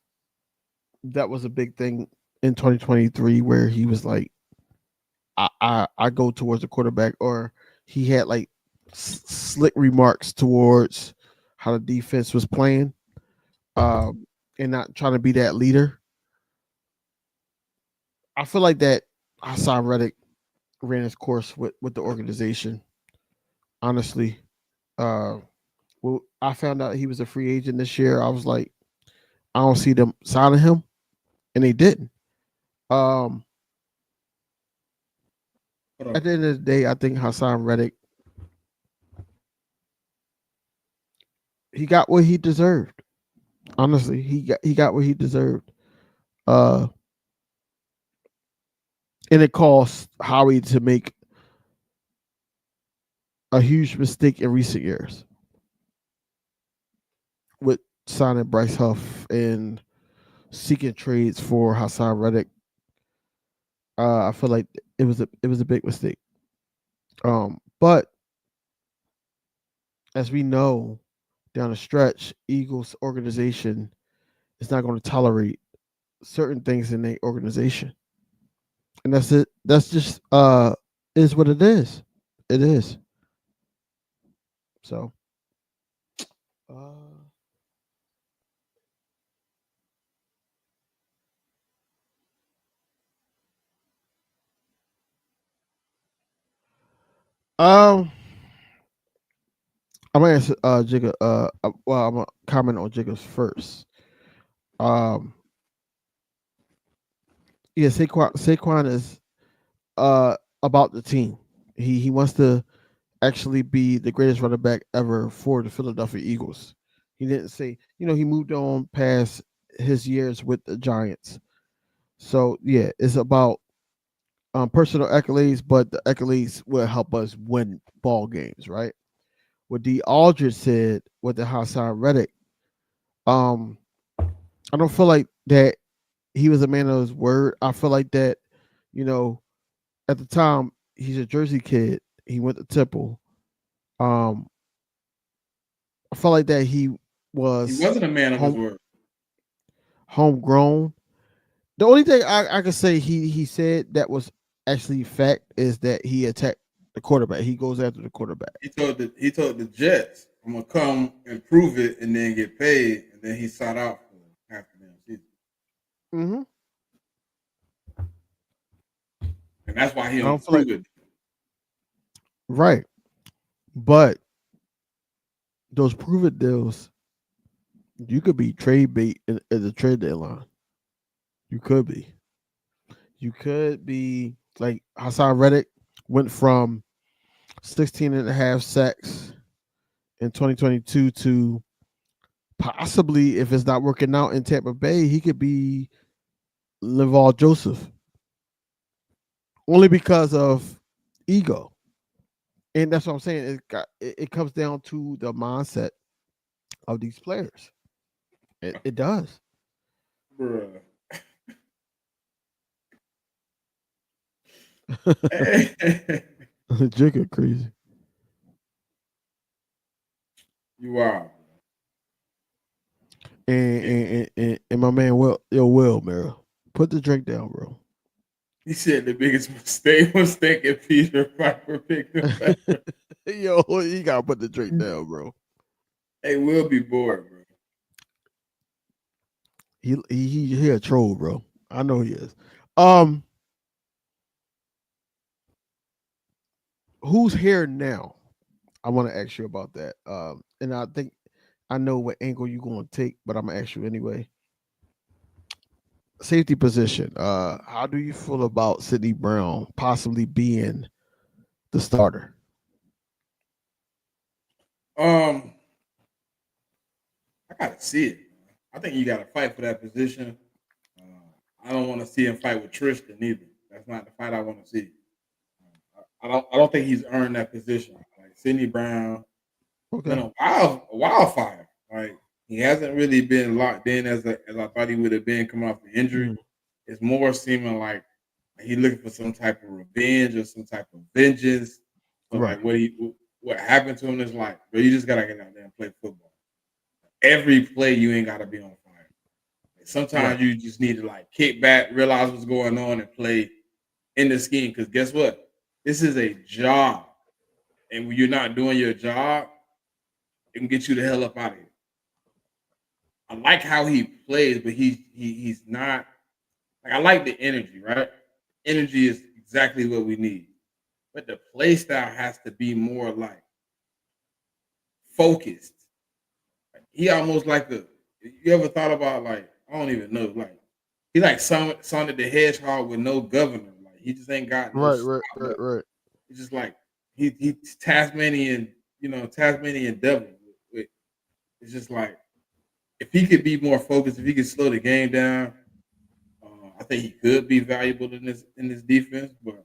that was a big thing in 2023 where he was like, I go towards the quarterback, or he had like slick remarks towards how the defense was playing, and not trying to be that leader. I feel like that Hassan Reddick ran his course with the organization. Honestly, well, I found out he was a free agent this year. I was like, I don't see them signing him, and they didn't. at the end of the day, I think Hassan Reddick, he got what he deserved. Honestly, he got what he deserved. Uh, and it cost Howie to make a huge mistake in recent years with signing Bryce Huff and seeking trades for Hassan Reddick. I feel like it was a big mistake. But as we know, down the stretch, Eagles organization is not going to tolerate certain things in the organization, and that's it. That's just is what it is. It is. So, um, I'm gonna answer Jigga. Well, I'm gonna comment on Jigga's first. Um, yeah, Saquon is about the team. He wants to actually be the greatest running back ever for the Philadelphia Eagles. He didn't say, he moved on past his years with the Giants. So yeah, it's about personal accolades, but the accolades will help us win ball games, right? What D. Aldridge said with the Hassan Reddick, I don't feel like that he was a man of his word. I feel like that, at the time he's a Jersey kid. He went to Temple. I felt like that he wasn't a man of his word. Homegrown. The only thing I could say he said that was actually fact is that he attacked the quarterback. He goes after the quarterback. He told the Jets, "I'm gonna come and prove it, and then get paid." And then he sought out for half the damn season. Mm-hmm. And that's why he don't prove it. Right, but those prove it deals, you could be trade bait at the trade deadline. You could be. You could be like Hassan Reddick went from 16 and a half sacks in 2022 to possibly, if it's not working out in Tampa Bay, he could be Leval Joseph. Only because of ego. And that's what I'm saying. It comes down to the mindset of these players. It does. Bruh. Jigga crazy. You are. And my man Will, Mara, put the drink down, bro. He said the biggest mistake was thinking Peter Piper picked him back. Yo, you gotta put the drink down, bro. Hey, Will be bored, bro. He a troll, bro. I know he is. Who's here now? I want to ask you about that. And I think I know what angle you're going to take, but I'm gonna ask you anyway. Safety position. How do you feel about Sidney Brown possibly being the starter? I gotta see it. I think you gotta fight for that position. I don't want to see him fight with Tristan either. That's not the fight I want to see. I don't think he's earned that position. Like Sidney Brown, been a wildfire. Like he hasn't really been locked in as I thought he would have been coming off the injury. Mm-hmm. It's more seeming like he's looking for some type of revenge or some type of vengeance. So right. Like what happened to him is like, bro, you just gotta get out there and play football. Every play you ain't gotta be on fire. Like, sometimes you just need to like kick back, realize what's going on, and play in the scheme. Because guess what? This is a job. And when you're not doing your job, it can get you the hell up out of here. I like how he plays, but he's not like, I like the energy, right? Energy is exactly what we need. But the play style has to be more like focused. Like, he almost like you ever thought about like, I don't even know, like he like Sonic the Hedgehog with no governor. Like he just ain't got right. it's just like he's Tasmanian, Tasmanian devil. It's just like if he could be more focused, if he could slow the game down, I think he could be valuable in this defense. But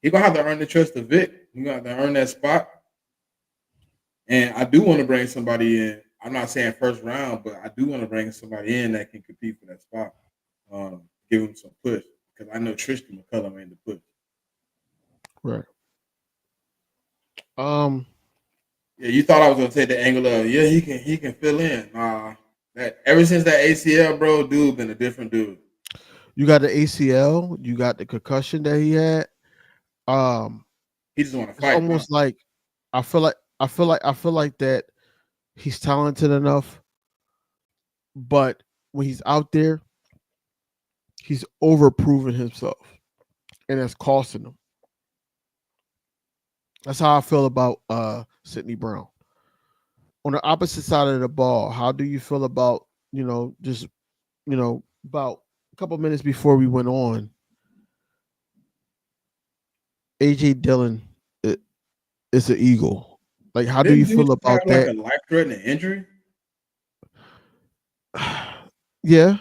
he's gonna have to earn the trust of Vic. He's gonna have to earn that spot. And I do want to bring somebody in. I'm not saying first round, but I do want to bring somebody in that can compete for that spot. Give him some push because I know Tristan McCullum ain't the push. Right. Yeah, you thought I was gonna take the angle of he can fill in. That ever since that ACL, bro, dude been a different dude. You got the ACL, you got the concussion that he had. He just want to fight. It's almost like I feel like that he's talented enough, but when he's out there, he's overproven himself, and that's costing him. That's how I feel about Sidney Brown. On the opposite side of the ball, how do you feel about about a couple minutes before we went on, AJ Dillon is an Eagle. Like, how do you feel about that? Like a life-threatening injury? Yeah.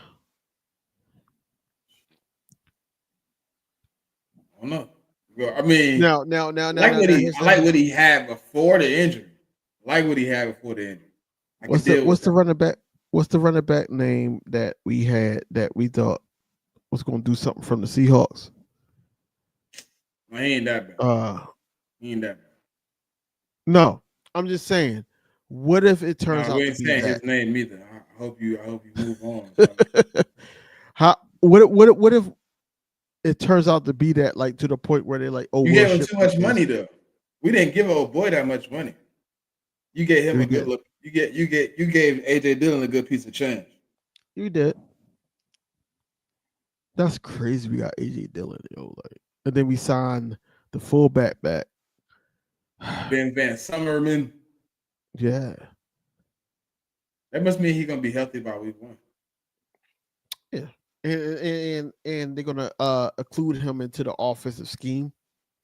I don't know. I mean, now. I like what he had before the injury. What's the running back? What's the running back name that we had that we thought was going to do something from the Seahawks? Well, he ain't that bad. He ain't that bad. No, I'm just saying. What if it turns out we to ain't be saying that? his name either. I hope you move on. What if it turns out to be that, like, to the point where they're like, oh, you gave him too much money though. We didn't give old boy that much money. You gave him a good look. You gave AJ Dillon a good piece of change. You did. That's crazy. We got AJ Dillon, and then we signed the fullback back. Ben Van Summerman. Yeah. That must mean he's gonna be healthy by week 1. Yeah. And they're gonna include him into the offensive scheme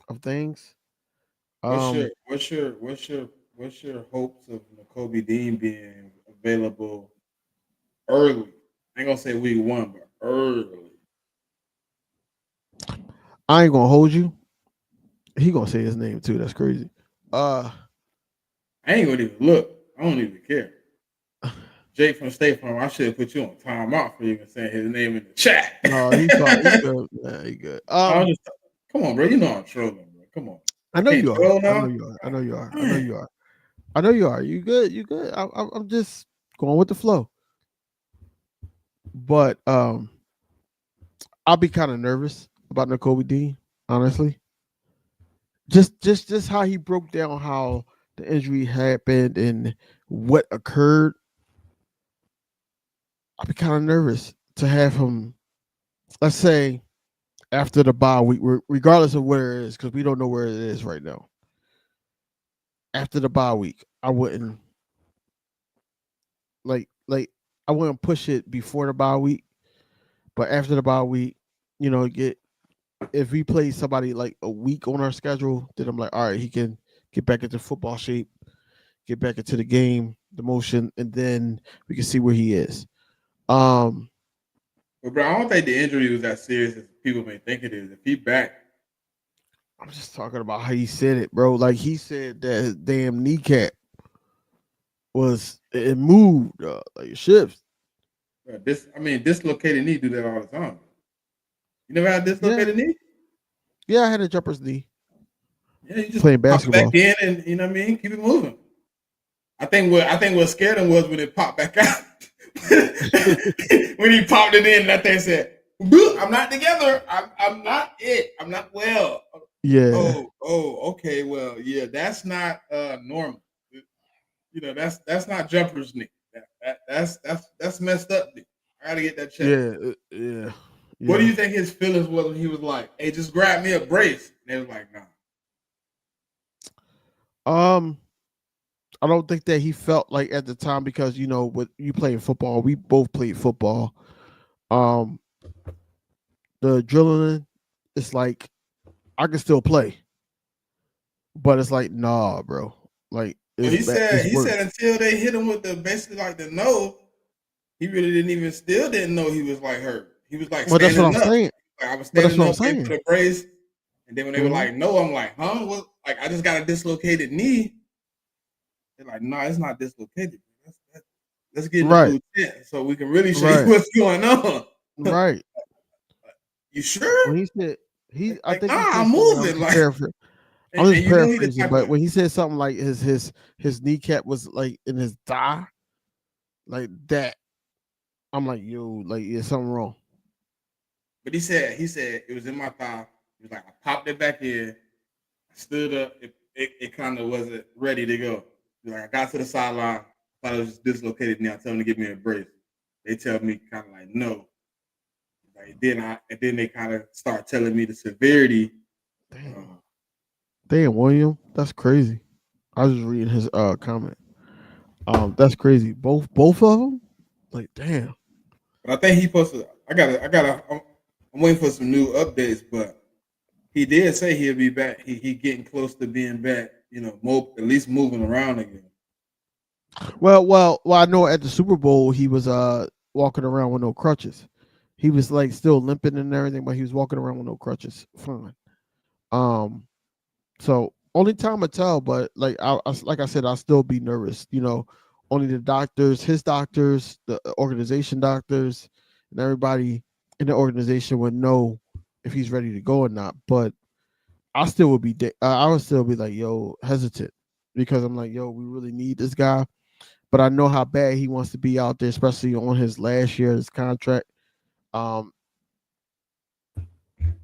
of things. What's your hopes of Nakobe Dean being available early? I ain't gonna say week 1, but early. I ain't gonna hold you. He gonna say his name too. That's crazy. I ain't gonna even look. I don't even care. Jake from State Farm, I should have put you on timeout for even saying his name in the chat. No, he good. Yeah, he good. Come on, bro. You know I'm trolling, bro. Come on. I know you are. I know you are. You good. I'm just going with the flow. But I'll be kind of nervous about Nakobe Dean, honestly. Just how he broke down how the injury happened and what occurred. I'll be kind of nervous to have him, let's say, after the bye week, regardless of where it is, because we don't know where it is right now. After the bye week, I wouldn't I wouldn't push it before the bye week, but after the bye week, if we play somebody like a week on our schedule, then I'm like, all right, he can get back into football shape, get back into the game, the motion, and then we can see where he is. But bro, I don't think the injury was that serious as people may think it is. If he back, I'm just talking about how he said it, bro. Like, he said that his damn kneecap it moved, like it shifts. Dislocated knee do that all the time. You never had dislocated knee? Yeah, I had a jumper's knee. Yeah, you just playing pop basketball it back in, and you know what I mean. Keep it moving. I think what scared him was when it popped back out. When he popped it in, that thing said, "I'm not together. I'm not it. I'm not well." Yeah. Oh, okay. Well, yeah, that's not normal. That's not jumper's knee. That's messed up knee. I gotta get that checked. Yeah. What do you think his feelings was when he was like, "Hey, just grab me a brace"? And they was like, "Nah." I don't think that he felt like at the time, because with you playing football, we both played football. The adrenaline, it's like I can still play. but it's like, nah, bro. Like But it's it's he worse. said until they hit him with the basically like the no, he really didn't know he was like hurt. He was like Well, that's what I'm standing up. saying. Like I was But that's standing what I'm up, waiting for saying. the brace, and then when they were Mhm. like, "No," I'm like, "Huh? What?" Like I just got a dislocated knee. They're like, "No, it's not dislocated. Let's get in the Right, blue tent so we can really show you right, what's going on." right. You sure? When he said I Like, think nah, he said I'm something. I'm moving. just Like, paraphrasing. I'm and just you know he the paraphrasing, type but of when he said something like his kneecap was like in his thigh, like that, I'm like, yo, like there's something wrong. but he said it was in my thigh. He was like, I popped it back in, I stood up, it kind of wasn't ready to go. He was like, I got to the sideline, thought it was just dislocated now, tell them to give me a brace. They tell me kind of like no. Like and then they kind of start telling me the severity. Damn, Um, damn, William, that's crazy. I was just reading his comment. That's crazy. Both of them, like, damn. but I think he posted. I'm waiting for some new updates, but he did say he'll be back. He getting close to being back. You know, at least moving around again. Well. I know at the Super Bowl he was walking around with no crutches. He was like still limping and everything, but he was walking around with no crutches. Fine. Um, so only time I tell, but like like I said, I'll still be nervous. Only the doctors, his doctors, the organization doctors, and everybody in the organization would know if he's ready to go or not. But I still would be, I would still be like, yo, hesitant because I'm like, yo, we really need this guy. But I know how bad he wants to be out there, especially on his last year of his contract. Um,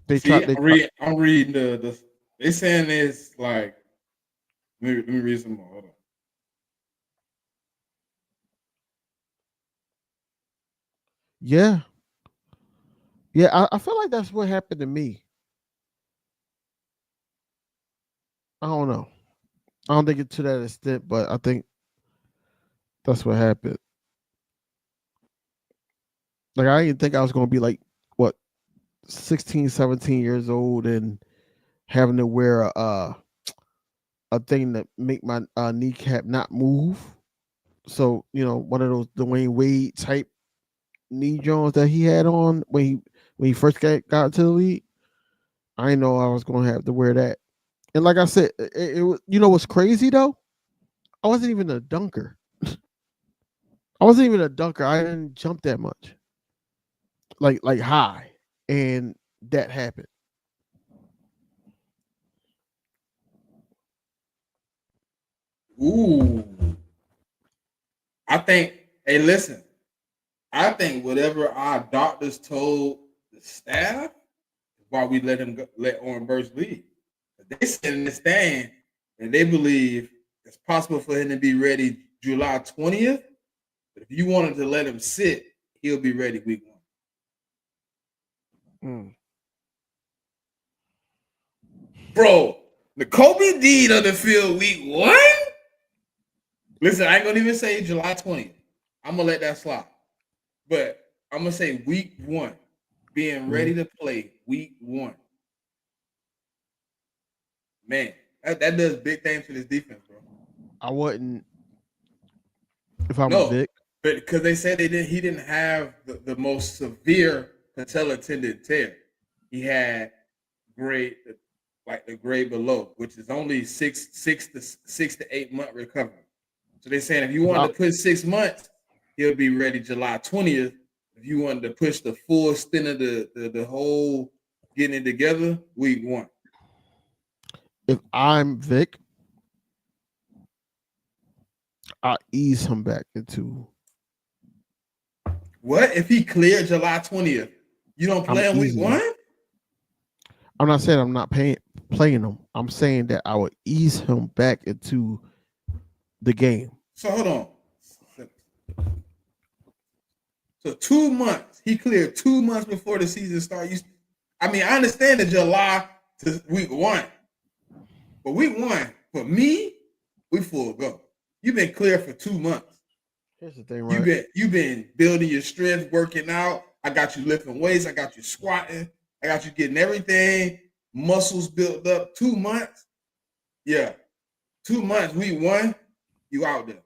they See, tried, they, I'm reading the they saying it's like let me read some more. Hold on. yeah, yeah. I feel like that's what happened to me. I don't know. I don't think it to that extent, but I think that's what happened. Like I didn't think I was gonna be like what 16, 17 years old and having to wear a thing that make my kneecap not move. So one of those Dwayne Wade type knee joints that he had on when he first got into the league. I didn't know I was gonna have to wear that. And like I said, it was what's crazy though? I wasn't even a dunker. I wasn't even a dunker. I didn't jump that much. Like high. And that happened. Ooh, I think. Hey, listen. I think whatever our doctors told the staff is why we let Oren Burst leave. They said in this thing that they believe it's possible for him to be ready July 20th. But if you wanted to let him sit, he'll be ready week 1. Mm. Bro, the Kobe Dean on the field week 1? Listen, I ain't gonna even say July 20th. I'm gonna let that slide. But I'm gonna say week 1, being ready to play week 1. Man, that does big things for this defense, bro. I wouldn't if I was No, Vic. but because they said he didn't have the most severe patella tendon tear. He had grade like the grade below, which is only 6 to 8 month recovery. So they're saying if you If wanted I, to push 6 months, he'll be ready July 20th. If you wanted to push the full stint of the whole getting it together, week 1. if I'm Vic, I ease him back into. What if he cleared July 20th? You don't I'm play in week easing him. 1? I'm not saying I'm not playing him. I'm saying that I would ease him back into the game. So hold on. So 2 months. He cleared 2 months before the season started. I mean, I understand the July to week 1. But week 1, for me, we full go. You've been clear for 2 months. Here's the thing, right? You've been building your strength, working out. I got you lifting weights. I got you squatting. I got you getting everything, muscles built up. 2 months. Yeah. 2 months, week 1, you out there.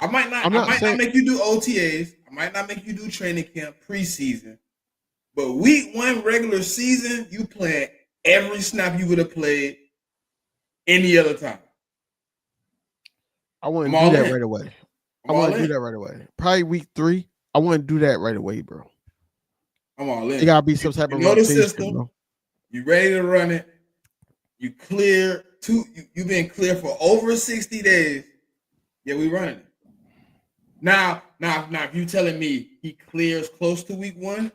I might not make you do OTAs. I might not make you do training camp preseason. But week 1 regular season, you playing every snap you would have played any other time. I wouldn't do that right away. I wouldn't do that right away. Probably week 3. I wouldn't do that right away, bro. I'm all in. It gotta be some type of rotation, system, bro. You ready to run it? You clear you've been clear for over 60 days. Yeah, we running it. Now, if you telling me he clears close to week 1,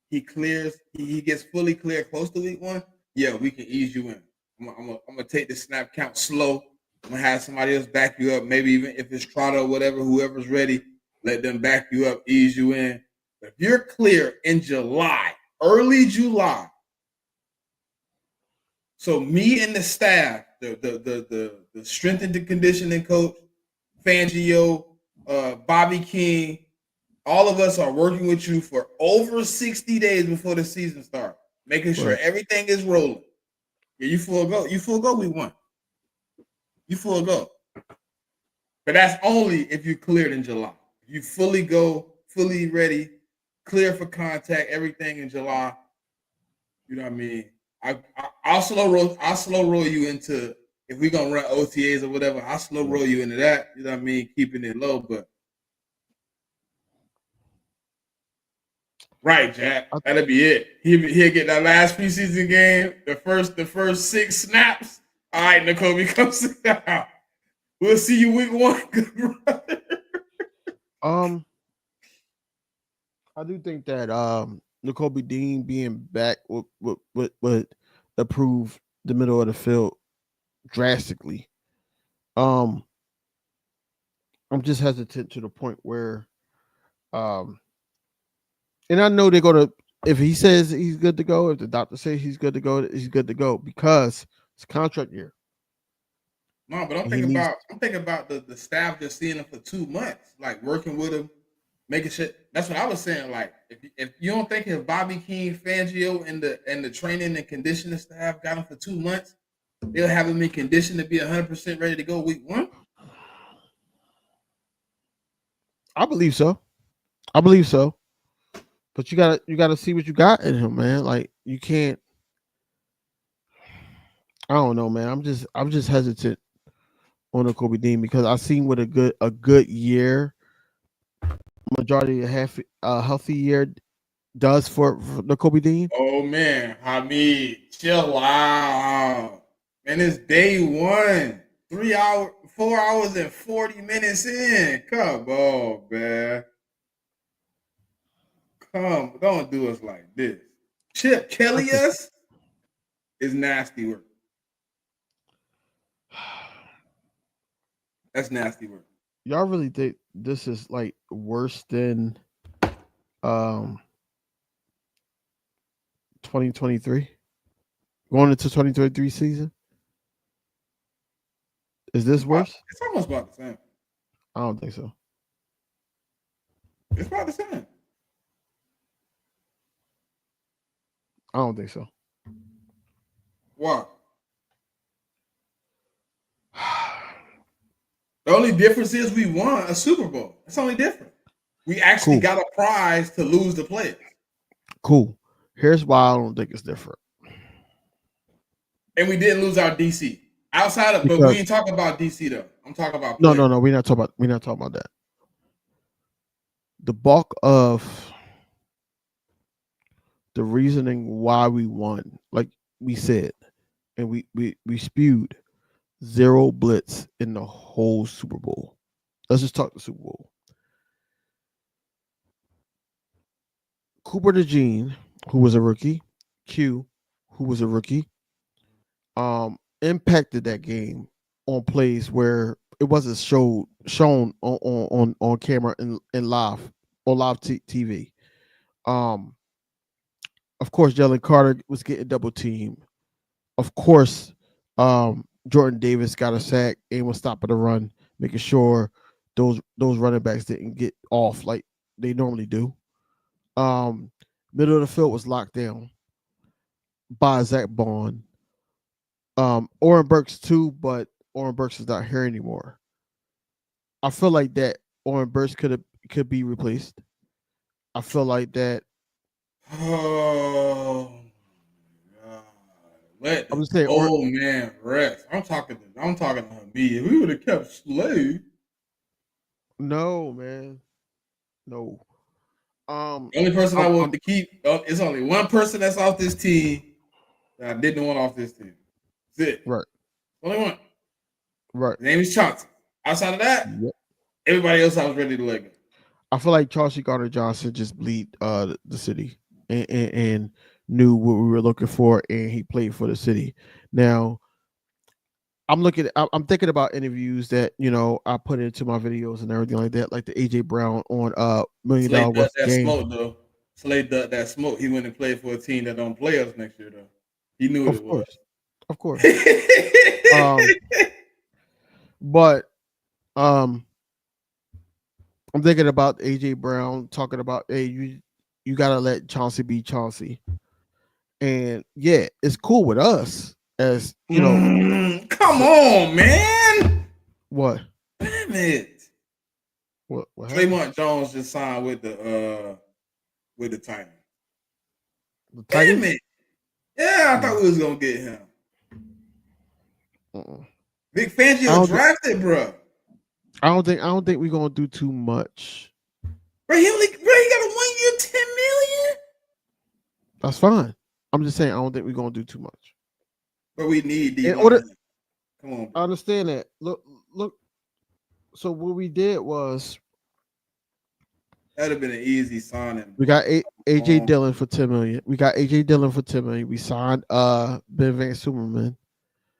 he gets fully clear close to week 1, yeah, we can ease you in. I'm gonna take the snap count slow. I'm gonna have somebody else back you up. Maybe even if it's Trotter or whatever, whoever's ready, let them back you up, ease you in. But if you're clear in July, early July, so me and the staff, the strength and conditioning coach, Fangio, Bobby King, all of us are working with you for over 60 days before the season starts, making sure everything is rolling. Yeah, you full go. You full go week 1. You full go. But that's only if you cleared in July. If you fully go, fully ready, clear for contact, everything in July, you know what I mean? I'll slow roll you into, if we're gonna run OTAs or whatever, I'll slow roll you into that, you know what I mean, keeping it low, but right, Jack. That'll be it. He'll get that last preseason game, the first 6 snaps. All right, Nakobe, come sit down. We'll see you week 1. Good brother. I do think that Nakobe Dean being back would improve the middle of the field drastically. I'm just hesitant to the point where and I know they're gonna, if he says he's good to go, if the doctor says he's good to go, he's good to go because it's contract year. No, but I'm thinking about the staff just seeing him for 2 months, like working with him, making sure. That's what I was saying. Like, if you don't think if Bobby King, Fangio, and the training and conditioning staff got him for 2 months, they'll have him in condition to be 100% ready to go week 1. I believe so. But you gotta see what you got in him, man. Like, you can't. I don't know, man. I'm just hesitant on the Kobe Dean because I seen what a good year, majority of healthy year does for the Kobe Dean. Oh man, Hamid, chill out. Man, it's day 1. 4 hours and 40 minutes in. Come on, man. Don't do us like this. Chip Kelly us is nasty work. That's nasty work. Y'all really think this is like worse than 2023? Going into 2023 season? Is this worse? It's almost about the same. I don't think so. It's about the same. I don't think so. Why? The only difference is we won a Super Bowl. That's the only difference. We actually got a prize to lose the players. Cool. Here's why I don't think it's different. And we didn't lose our DC. Outside of, but we ain't talking about DC though. I'm talking about players. No. We're not talking about that. The bulk of the reasoning why we won, like we said, and we spewed 0 blitz in the whole Super Bowl. Let's just talk the Super Bowl. Cooper DeJean, who was a rookie, Q, who was a rookie, impacted that game on plays where it wasn't shown on camera and live on live TV. Of course, Jalen Carter was getting double teamed. Of course, Jordan Davis got a sack and was stopping the run, making sure those running backs didn't get off like they normally do. Middle of the field was locked down by Zach Bond. Oren Burks too, but Oren Burks is not here anymore. I feel like that Oren Burks could be replaced. I feel like that. Oh, God. Let I'm the just saying, old man rest. I'm talking to Hamid. If we would have kept Slade. no, man, no. The only person I want I'm to keep is only one person that's off this team that I didn't want off this team. That's it. right, Only one. right. His name is Chauncey. Outside of that, Yep. everybody else I was ready to let go. I feel like Chauncey Gardner Johnson just bleed the city and knew what we were looking for, and he played for the city. Now I'm thinking about interviews that I put into my videos and everything like that, like the AJ Brown on $1 million Slade worth ducked that game. smoke though. Slade ducked that smoke. He went and played for a team that don't play us next year though. He knew what Of it course, of course. was. But I'm thinking about AJ Brown talking about, hey, you gotta let Chauncey be Chauncey. And yeah, it's cool with us as Come on, man. What? Damn it. What happened? Trayvon Jones just signed with the Titans. The Damn Titans? it. Yeah, I thought we was gonna get him. Vic Fangio drafted, bro. I don't think we're gonna do too much. Bro, he got a 1 year, $10 million. That's fine. I'm just saying I don't think we're gonna do too much. But we need D. In order, come on, bro. I understand that. Look. So what we did was that'd have been an easy signing. we got AJ Dillon for $10 million. We got AJ Dillon for $10 million. We signed Ben Van Superman.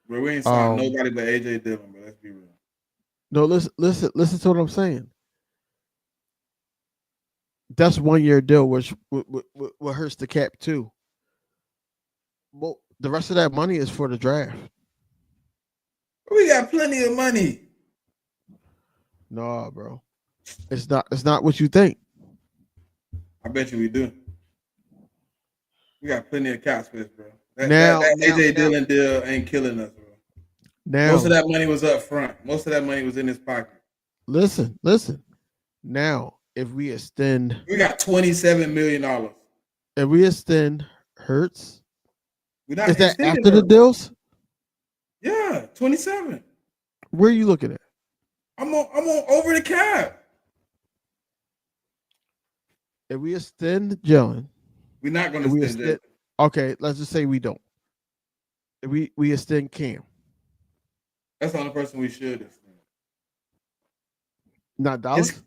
Bro, we ain't signed nobody but AJ Dillon, bro. Let's be real. No, listen to what I'm saying. That's 1 year deal, which hurts the cap too. Well, the rest of that money is for the draft. We got plenty of money. No, bro. It's not what you think. I bet you we do. We got plenty of cap space, bro. That AJ Dillon deal ain't killing us, bro. Most of that money was up front. Most of that money was in his pocket. Listen. Now, if we extend, we got $27 million. If we extend Hurts, is that after the deals? Yeah, 27. Where are you looking at? I'm on over the cap. If we extend Jalen, we're not going to extend Jalen. Okay, let's just say we don't. If we extend Cam. That's the only person we should extend. Not Dallas?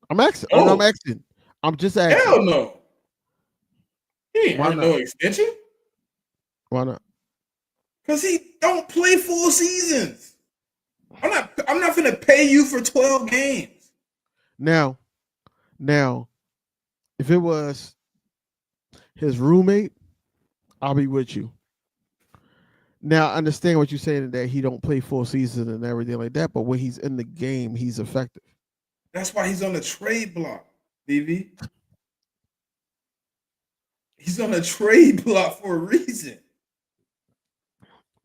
I'm asking. Oh. I'm asking. I'm just asking. Hell no. He ain't earned no extension. Why not? Because he don't play full seasons. I'm not gonna pay you for 12 games. Now, if it was his roommate, I'll be with you. Now, I understand what you're saying, that he don't play full season and everything like that, but when he's in the game, he's effective. That's why he's on the trade block, BV. He's on a trade block for a reason.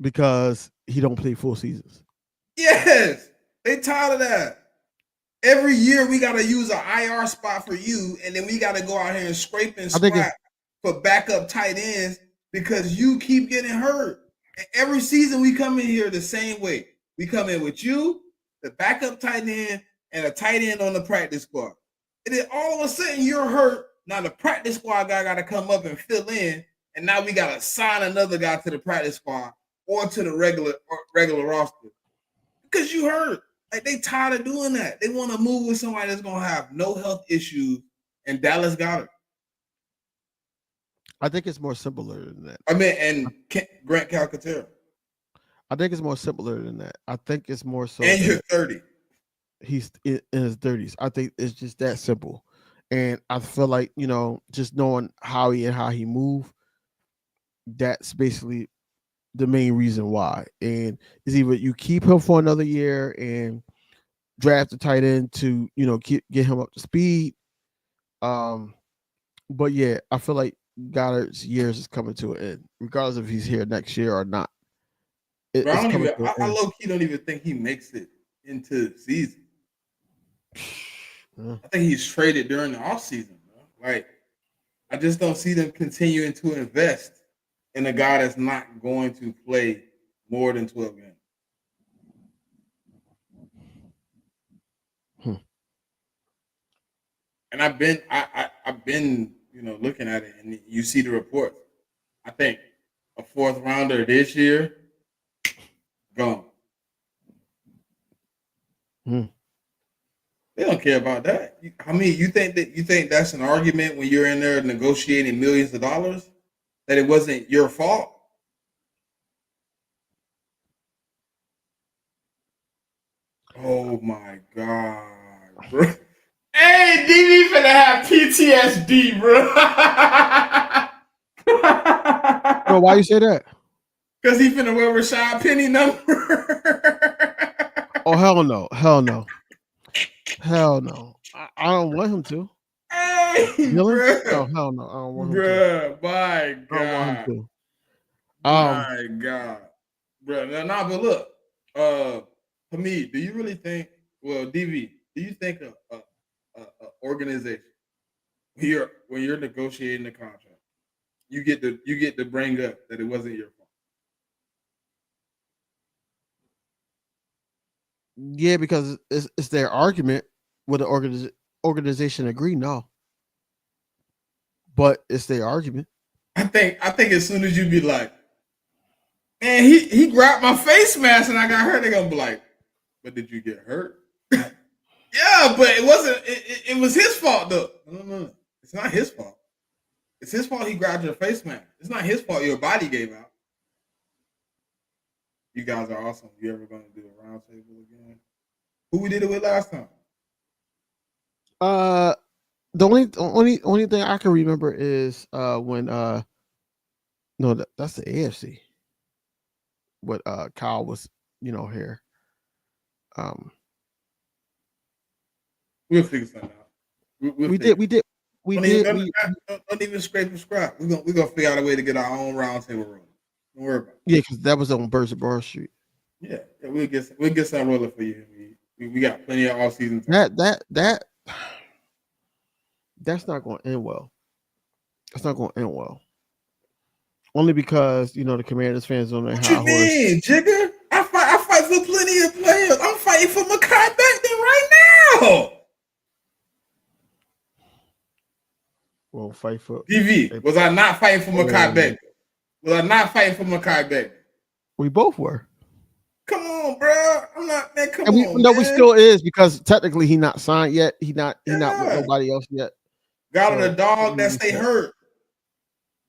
Because he don't play full seasons. Yes. They tired of that. Every year we got to use an IR spot for you, and then we got to go out here and scrape and scrap for backup tight ends because you keep getting hurt. And every season we come in here the same way. We come in with you, the backup tight end, and a tight end on the practice squad. And then all of a sudden you're hurt. Now the practice squad guy got to come up and fill in, and now we got to sign another guy to the practice squad or to the regular roster because you hurt. Like, they tired of doing that. They want to move with somebody that's gonna have no health issues, and Dallas got it. I think it's more simpler than that. I mean, and Grant Calcaterra. I think it's more simpler than that. I think it's more so. And you're 30. He's in his 30s. I think it's just that simple. And I feel like, just knowing Howie and how he moved, that's basically the main reason why. And it's either you keep him for another year and draft a tight end to, get him up to speed. But yeah, I feel like Goddard's years is coming to an end, regardless if he's here next year or not. Bro, It's coming to an I end. low key don't even think he makes it into the season. Yeah. I think he's traded during the offseason, bro. Like, I just don't see them continuing to invest in a guy that's not going to play more than 12 games. And I've been looking at it, and you see the reports. I think a fourth rounder this year gone. They don't care about that. I mean, you think that's an argument when you're in there negotiating millions of dollars that it wasn't your fault? Oh my god, bro! Hey, DB finna have PTSD, bro. Bro, why you say that? Because he finna wear Rashad Penny number. Oh, hell no. Hell no. Hell no. I don't want him to. Hey, Dylan? bro. Oh, hell no. I don't want him to. Bruh, my I don't want him God. to. My God. Bruh, nah, but look, Hamid, do you really think, well, DV, do you think a organization, when you're negotiating the contract, you get to bring up that it wasn't your fault? Yeah, because it's their argument. Would the organization agree? No. But it's their argument. I think as soon as you be like, man, he grabbed my face mask and I got hurt, they're gonna be like, but did you get hurt? Yeah, but it wasn't. It was his fault though. No, it's not his fault. It's his fault he grabbed your face mask. It's not his fault your body gave out. You guys are awesome. You ever gonna do a round table again? Who we did it with last time? The only thing I can remember is when no, that's the AFC. What Kyle was, here. We'll figure something out. We did. Don't even scrape the scrap. We're gonna figure out a way to get our own round table room. Don't worry about it. Yeah, because that was on Birds of Bar Street. Yeah, we'll get something rolling for you. We got plenty of all season. That's not going to end well. That's not going to end well. Only because the Commanders fans on their high horse. What you mean, Jigger? I fight for plenty of players. I'm fighting for Mekhi Becton right now. Well, fight for DV. Was I not fighting for Mekhi Becton? Was I not fighting for Mekhi Becton? We both were. Come on, bro. I'm not, man. Come on. No, we still is because technically he not signed yet. He not with nobody else yet. Got a dog that stay hurt.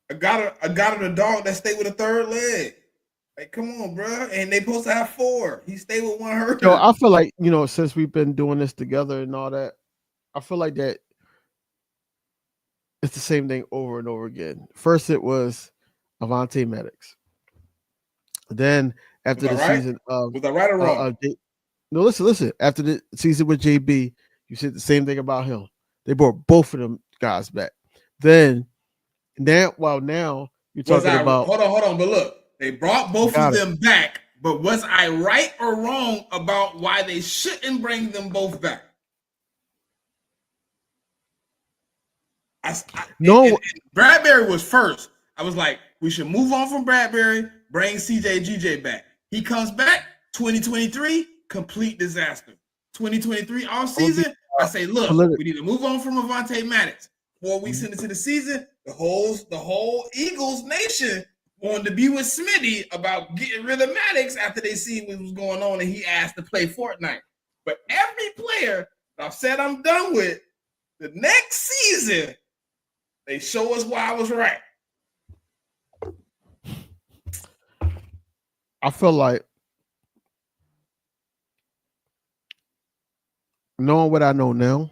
I got a dog that stay with a third leg. Like, come on, bro. And they supposed to have 4. He stayed with 1 hurt. Yo, I feel like since we've been doing this together and all that, I feel like that it's the same thing over and over again. First, it was Avonte Maddox. Then after the season, was I right or wrong? No, listen. After the season with JB, you said the same thing about him. They brought both of them guys back. Then now you're talking about. Hold on. But look, they brought both of them back. But was I right or wrong about why they shouldn't bring them both back? No, Bradbury was first. I was like, we should move on from Bradbury, bring CJ GJ back. He comes back, 2023, complete disaster. 2023 all season, I say, look, we need to move on from Avonte Maddox. 4 weeks into the season, the whole Eagles nation wanted to be with Smitty about getting rid of Maddox after they see what was going on and he asked to play Fortnite. But every player I've said I'm done with, the next season, they show us why I was right. I feel like knowing what I know now,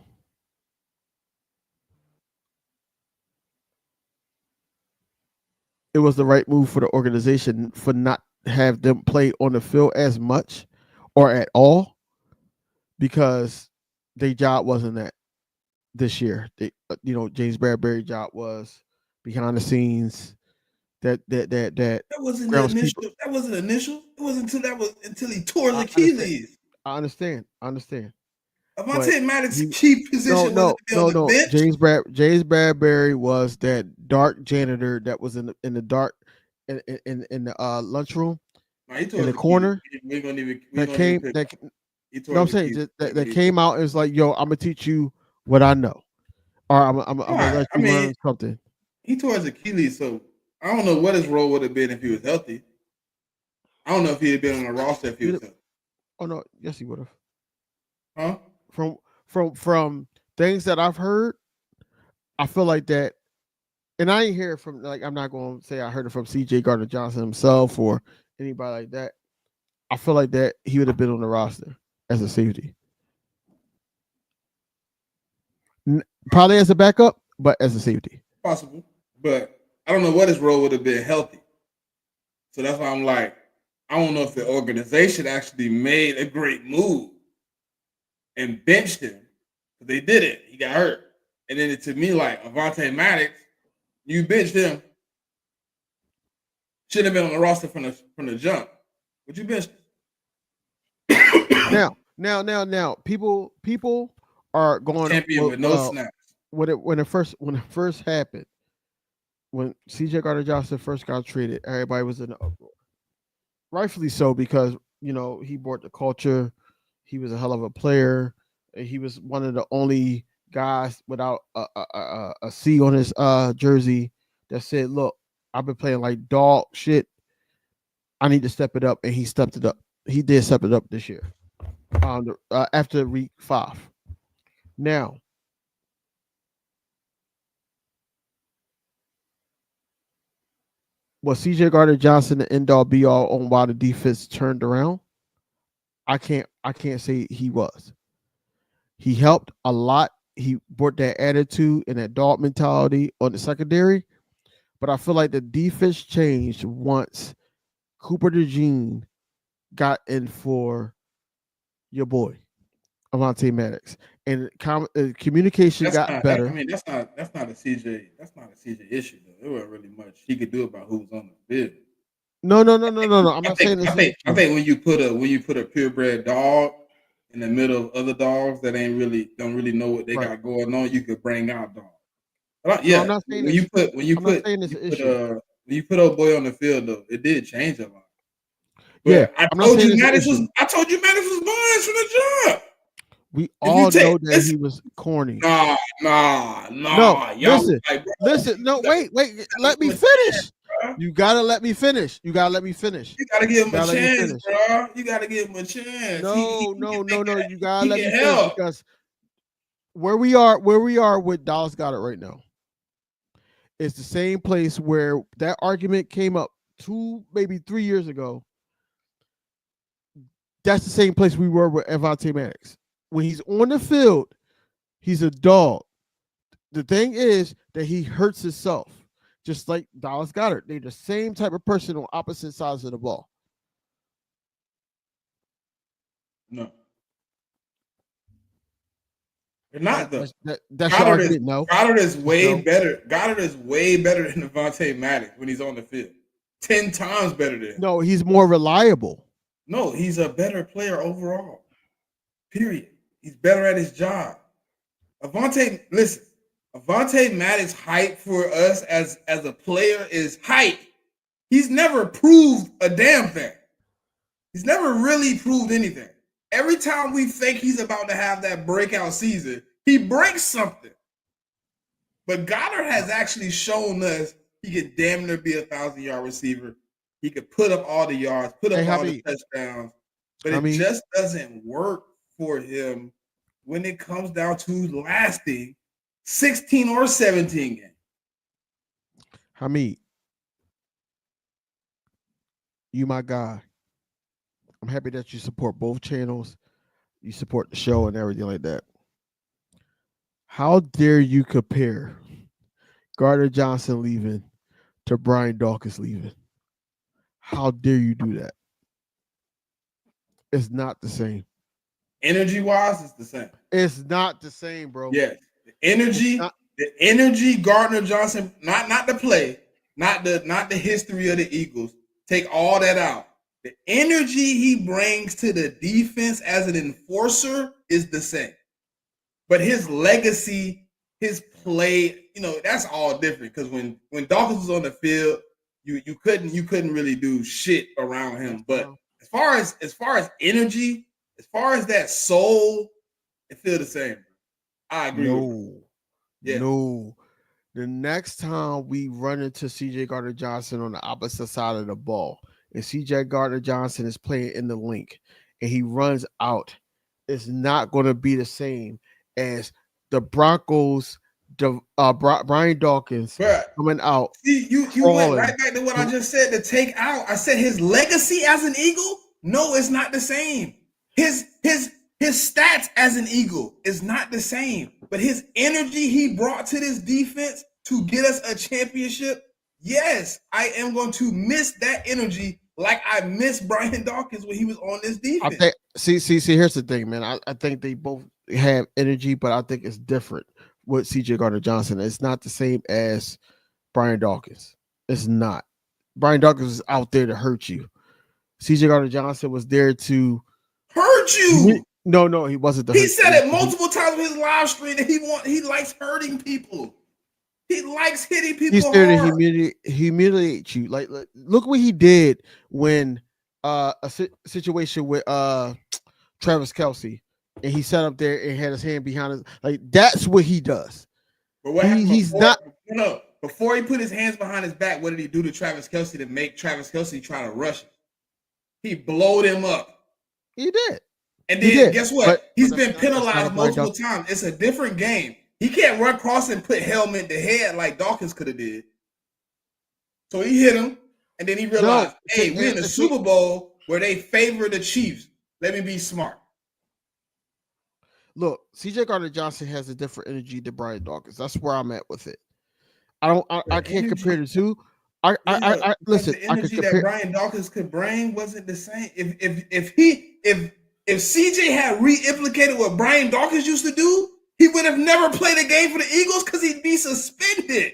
it was the right move for the organization for not have them play on the field as much or at all because their job wasn't that this year. James Bradbury's job was behind the scenes. That wasn't the groundskeeper. initial. That wasn't initial. It wasn't until he tore his I Achilles. understand. But Avonte Maddox's he key position wasn't to be on the bench. James Bradbury was that dark janitor that was in the dark in the lunchroom Nah, he tore in the his corner. Achilles. We ain't gonna even. He tore No, I'm his saying Achilles. that came out is like, yo, I'm gonna teach you what I know, or I'm gonna let you learn something. He tore his Achilles, so I don't know what his role would have been if he was healthy. I don't know if he had been on the roster if he was healthy. Oh no, yes he would have. Huh? From things that I've heard, I feel like that, and I ain't hear it from, like, I'm not going to say I heard it from C.J. Gardner-Johnson himself or anybody like that. I feel like that he would have been on the roster as a safety, probably as a backup, but as a safety. Possible, but I don't know what his role would have been healthy. So that's why I'm like, I don't know if the organization actually made a great move and benched him. But they did it. He got hurt. And then to me, like, Avonte Maddox, you benched him. Should have been on the roster from the jump. But you benched him. Now, people are going champion with no snaps. When it first happened, when C.J. Gardner-Johnson first got traded, everybody was in an uproar. Rightfully so, because he brought the culture. He was a hell of a player. He was one of the only guys without a C on his jersey that said, "Look, I've been playing like dog shit. I need to step it up," and he stepped it up. He did step it up this year. After week 5. Now, was C.J. Gardner-Johnson the end all be all on why the defense turned around? I can't say he was. He helped a lot. He brought that attitude and that dog mentality on the secondary. But I feel like the defense changed once Cooper DeJean got in for your boy, Avonte Maddox, and communication got better. That's not a CJ. That's not a CJ issue though. There wasn't really much he could do about who was on the field. No. I'm not saying this. I think when you put a purebred dog in the middle of other dogs that don't really know what they got going on, you could bring out dogs. Yeah, I'm not saying when you put old boy on the field though, it did change a lot. But yeah, I told you Maddox was biased from the jump. We all know that he was corny. Nah. No, listen. No, wait. Let me finish. You gotta let me finish. You gotta give him a chance, bro. You gotta give him a chance. No. You gotta let me finish, because where we are with Dallas Goedert right now, it's the same place where that argument came up 2, maybe 3 years ago. That's the same place we were with Avonte Maddox. When he's on the field, he's a dog. The thing is that he hurts himself, just like Dallas Goedert. They're the same type of person on opposite sides of the ball. No. They're not, though. That's your argument, no? Goddard is way better. Goddard is way better than Avonte Maddox when he's on the field. 10 times better than him. No, he's more reliable. No, he's a better player overall. Period. He's better at his job. Avonte Maddox hype for us as a player is hype. He's never proved a damn thing. He's never really proved anything. Every time we think he's about to have that breakout season, he breaks something. But Goddard has actually shown us he could damn near be a 1,000-yard receiver. He could put up all the yards, put up all the touchdowns. But it just doesn't work for him when it comes down to lasting 16 or 17 games. Hamid, you my guy. I'm happy that you support both channels. You support the show and everything like that. How dare you compare Gardner-Johnson leaving to Brian Dawkins leaving? How dare you do that? It's not the same. Energy-wise, it's the same. It's not the same, bro. Yes. Energy The energy Gardner Johnson, not the play, not the history of the Eagles. Take all that out. The energy he brings to the defense as an enforcer is the same. But his legacy, his play, that's all different. Because when Dawkins was on the field, you couldn't really do shit around him. But as far as energy, as far as that soul, it feels the same. I agree. No. The next time we run into CJ Gardner Johnson on the opposite side of the ball, and CJ Gardner Johnson is playing in the link, and he runs out, it's not going to be the same as the Broncos. Brian Dawkins coming out. See, you went right back to what I just said. To take out, I said his legacy as an Eagle. No, it's not the same. His stats as an Eagle is not the same, but his energy he brought to this defense to get us a championship. Yes, I am going to miss that energy like I miss Brian Dawkins when he was on this defense. I think, see, here's the thing, man. I think they both have energy, but I think it's different with CJ Gardner Johnson. It's not the same as Brian Dawkins. It's not. Brian Dawkins was out there to hurt you. CJ Gardner Johnson was there to hurt you. No, he wasn't. He said it multiple times in his live stream that he likes hurting people. He likes hitting people. He's there to humiliate you. Like, look what he did when a situation with Travis Kelce, and he sat up there and had his hand behind his. Like, that's what he does. But what he's not. Before he put his hands behind his back, what did he do to Travis Kelce to make Travis Kelce try to rush him? He blowed him up. He did. And then guess what? He's been penalized multiple times. It's a different game. He can't run across and put helmet to head like Dawkins could have did. So he hit him, and then he realized, hey, we're in the Super Bowl where they favor the Chiefs. Let me be smart. Look, CJ Gardner Johnson has a different energy than Brian Dawkins. That's where I'm at with it. I can't compare the two. I listen. The energy that Brian Dawkins could bring wasn't the same. If CJ had re-implicated what Brian Dawkins used to do, he would have never played a game for the Eagles because he'd be suspended.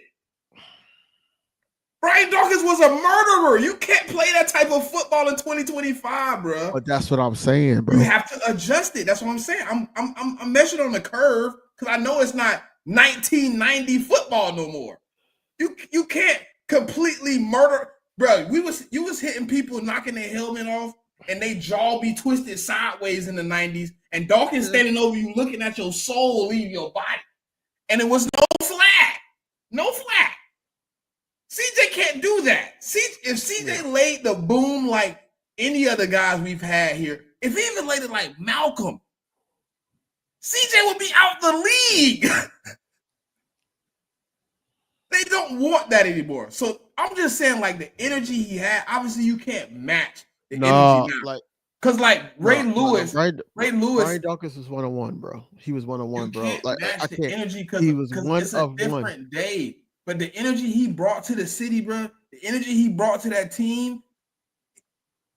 Brian Dawkins was a murderer. You can't play that type of football in 2025, bro. But that's what I'm saying, bro. You have to adjust it. That's what I'm saying. I'm measured on the curve because I know it's not 1990 football no more. You can't completely murder, bro. You was hitting people, knocking their helmet off, and they jaw be twisted sideways in the 90s, and Dawkins standing over you looking at your soul leave your body. And it was no flag. No flag. CJ can't do that. If CJ laid the boom like any other guys we've had here, if he even laid it like Malcolm, CJ would be out the league. They don't want that anymore. So I'm just saying, like, the energy he had, obviously you can't match the energy now. Because Ray Lewis. Brian Dawkins was 1-on-1, bro. He was 1-on-1, bro. Like, I can't. Energy he was one it's of a different one. day. But the energy he brought to the city, bro, the energy he brought to that team,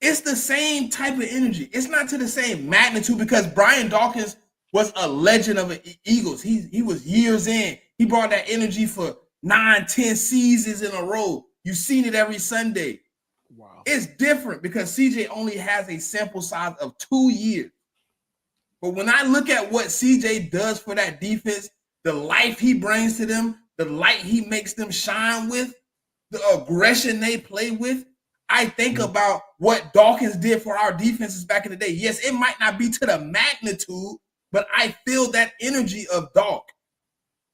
it's the same type of energy. It's not to the same magnitude because Brian Dawkins was a legend of the Eagles. He was years in. He brought that energy for 9-10 seasons in a row. You've seen it every Sunday. Wow. It's different because CJ only has a sample size of 2 years. But when I look at what CJ does for that defense, the life he brings to them, the light he makes them shine with, the aggression they play with, I think about what Dawkins did for our defenses back in the day. Yes, it might not be to the magnitude, but I feel that energy of Dawk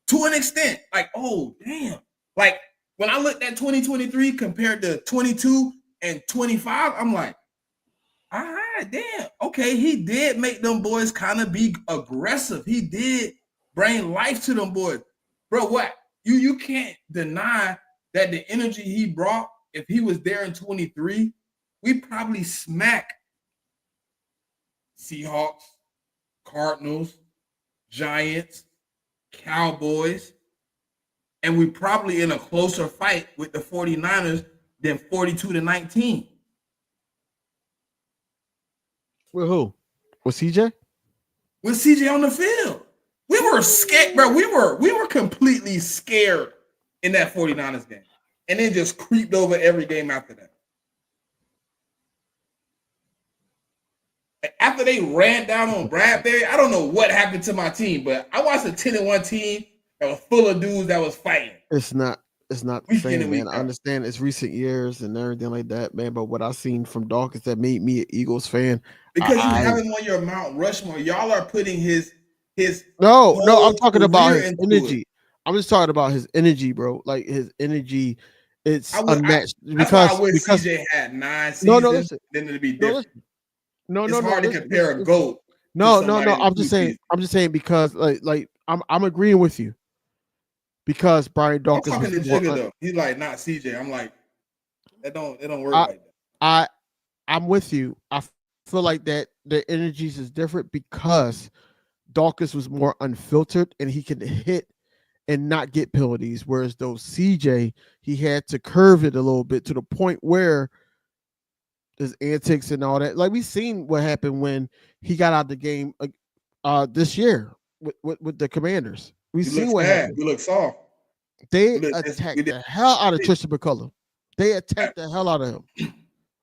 to an extent. Like, oh, damn. Like, when I looked at 2023 compared to 22 and 25, I'm like, all right, damn. Okay, he did make them boys kind of be aggressive. He did bring life to them boys. Bro, what? You can't deny that the energy he brought, if he was there in 23, we probably smack Seahawks, Cardinals, Giants, Cowboys, and we probably in a closer fight with the 49ers than 42-19. With who? With CJ? With CJ on the field. We were scared, bro. We were completely scared in that 49ers game. And then just creeped over every game after that. After they ran down on Bradbury, I don't know what happened to my team, but I watched a 10-1 team that was full of dudes that was fighting. It's not the same, man. I understand it's recent years and everything like that, man. But what I seen from Dawkins that made me an Eagles fan. Because you have him on your Mount Rushmore. Y'all are putting his No, I'm talking about his energy. I'm just talking about his energy, bro. Like his energy, it's unmatched. Because CJ had 9 seasons. Then it'd be different. It's hard to compare a GOAT. No. I'm just saying because like I'm agreeing with you. Because Brian Dawkins. I'm talking to Jigga though. He's like not CJ. I'm like, it don't work like that. I'm with you. I feel like that the energies is different because Dawkins was more unfiltered and he could hit and not get penalties. Whereas though CJ, he had to curve it a little bit to the point where his antics and all that. Like we seen what happened when he got out the game this year with the Commanders. We seen what happened. We look soft. They attacked the hell out of Tristan McCullum. They attacked the hell out of him.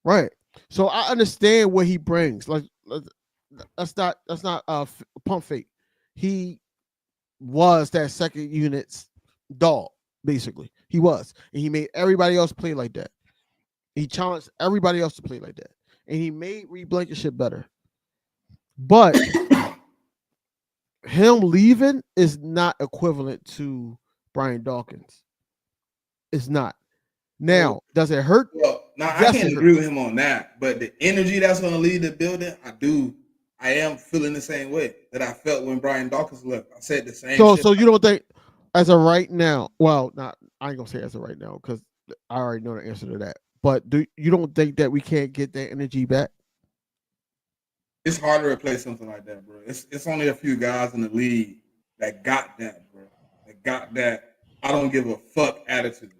Right. So I understand what he brings. Like that's not pump fake. He was that second unit's dog, basically. He was. And he made everybody else play like that. He challenged everybody else to play like that. And he made Reed Blankenship better. But him leaving is not equivalent to Brian Dawkins. It's not. Now, does it hurt? Well, I can't agree with him on that. But the energy that's going to lead the building, I am feeling the same way that I felt when Brian Dawkins left. I said the same shit. So you don't think, as of right now, well, I ain't going to say as of right now because I already know the answer to that. But you don't think that we can't get that energy back? It's hard to replace something like that, bro. It's only a few guys in the league that got that, bro. That got that I don't give a fuck attitude.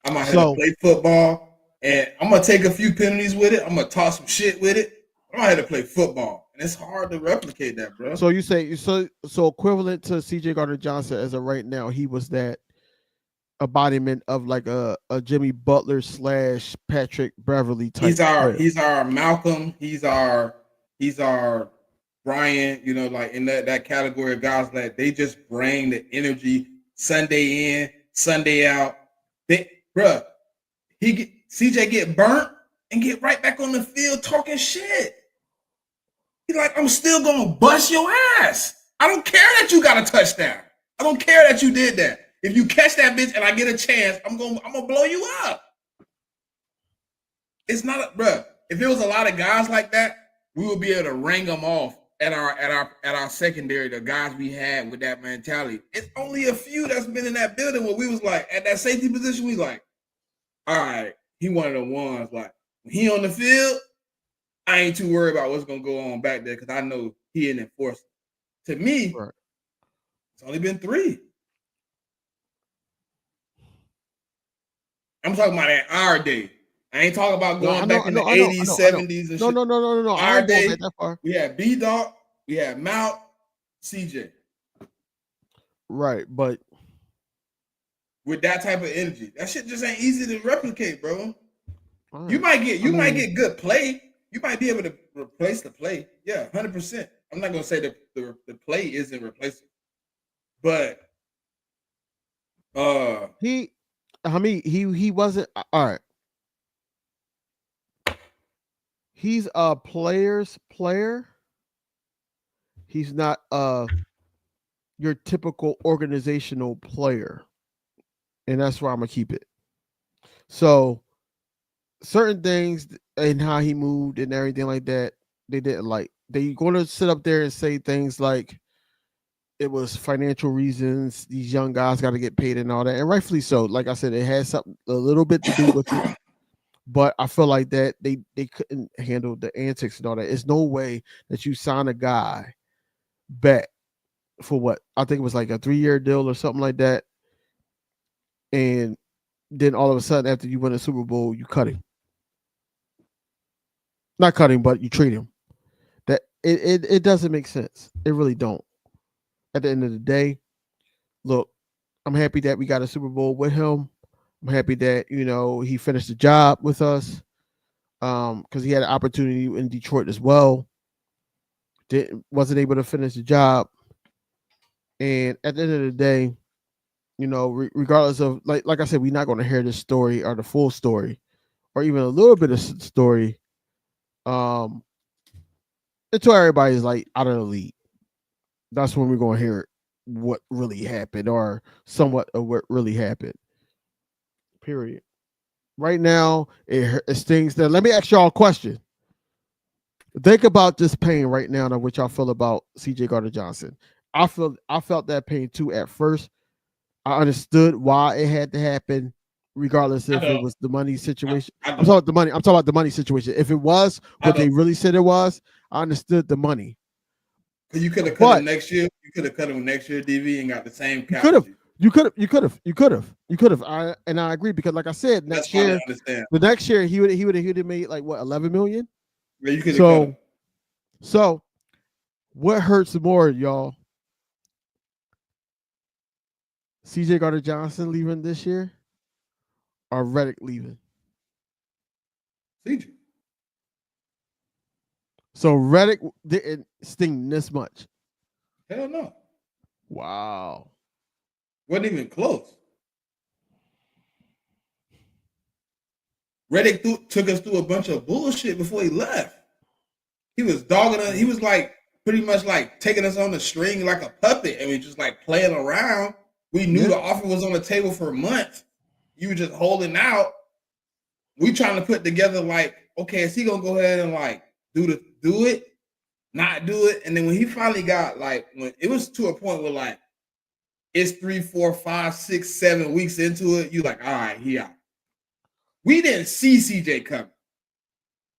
I'm out here to play football, and I'm going to take a few penalties with it. I'm going to talk some shit with it. I'm out here to play football. And it's hard to replicate that, bro. So you say, so equivalent to C.J. Gardner-Johnson as of right now, he was that embodiment of like a Jimmy Butler / Patrick Beverly type. He's our Malcolm. He's our Brian, like in that category of guys that they just bring the energy Sunday in, Sunday out. CJ get burnt and get right back on the field talking shit. He's like, I'm still gonna bust your ass. I don't care that you got a touchdown. I don't care that you did that. If you catch that bitch and I get a chance, I'm gonna blow you up. It's not if it was a lot of guys like that, we would be able to wring them off at our secondary, the guys we had with that mentality. It's only a few that's been in that building where we was like, at that safety position, we like, all right, he one of the ones, like, when he on the field, I ain't too worried about what's going to go on back there because I know he ain't enforced. To me, right. It's only been 3. I'm talking about at our day. I ain't talking about going back in the 80s, 70s, and shit. No. Our day, that far. We had B-Dog, we had Mount, CJ. Right, but with that type of energy, that shit just ain't easy to replicate, bro. Right. You might get good play. You might be able to replace the play. Yeah, 100%. I'm not gonna say that the play isn't replaceable, but he wasn't all right. He's a player's player. He's not your typical organizational player. And that's where I'm going to keep it. So certain things and how he moved and everything like that, they didn't like. They're going to sit up there and say things like it was financial reasons. These young guys got to get paid and all that. And rightfully so. Like I said, it has something a little bit to do with it. But I feel like that they couldn't handle the antics and all that. There's no way that you sign a guy back for what? I think it was like a 3-year deal or something like that. And then all of a sudden, after you win a Super Bowl, you cut him. Not cut him, but you trade him. That it doesn't make sense. It really don't. at the end of the day, look, I'm happy that we got a Super Bowl with him. I'm happy that he finished the job with us, because he had an opportunity in Detroit as well. Wasn't able to finish the job, and at the end of the day, regardless of like I said, we're not going to hear this story or the full story, or even a little bit of story, until everybody's like out of the league. That's when we're going to hear what really happened, or somewhat of what really happened. Period. Right now, it stings. That let me ask y'all a question. Think about this pain right now and what y'all feel about CJ Gardner-Johnson. I felt that pain too at first. I understood why it had to happen, regardless if it was the money situation. I'm talking about the money. I'm talking about the money situation. If it was what they really said it was, I understood the money. Because you could have cut him next year. You could have cut him next year, DV, and got the same cap. You could have. I agree, because like I said, the next year he would have made like what, 11 million. Yeah, you could have cut him. So what hurts more, y'all? CJ Gardner-Johnson leaving this year, or Reddick leaving? CJ. So Reddick didn't sting this much. Hell no. Wow. Wasn't even close. Reddick took us through a bunch of bullshit before he left. He was dogging us. He was like pretty much like taking us on the string like a puppet, and we just like playing around. We knew the offer was on the table for months. You were just holding out. We trying to put together like, okay, is he gonna go ahead and like do it, not do it? And then when he finally got like, when it was to a point where like it's 3, 4, 5, 6, 7 weeks into it, you like, all right, he out. We didn't see CJ coming.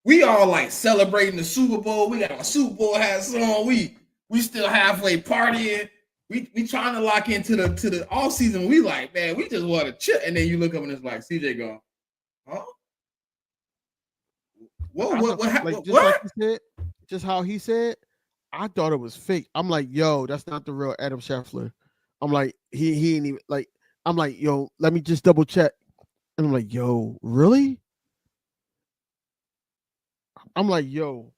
We all like celebrating the Super Bowl. We got our Super Bowl hats on. We still halfway partying. We trying to lock into the off season. We like, man, we just want to chill. And then you look up and it's like CJ going, huh? What happened? Like, like he said, just how he said, I thought it was fake. I'm like, yo, that's not the real Adam Scheffler. I'm like, he ain't even like. I'm like, yo, let me just double check. And I'm like, yo, really? I'm like, yo.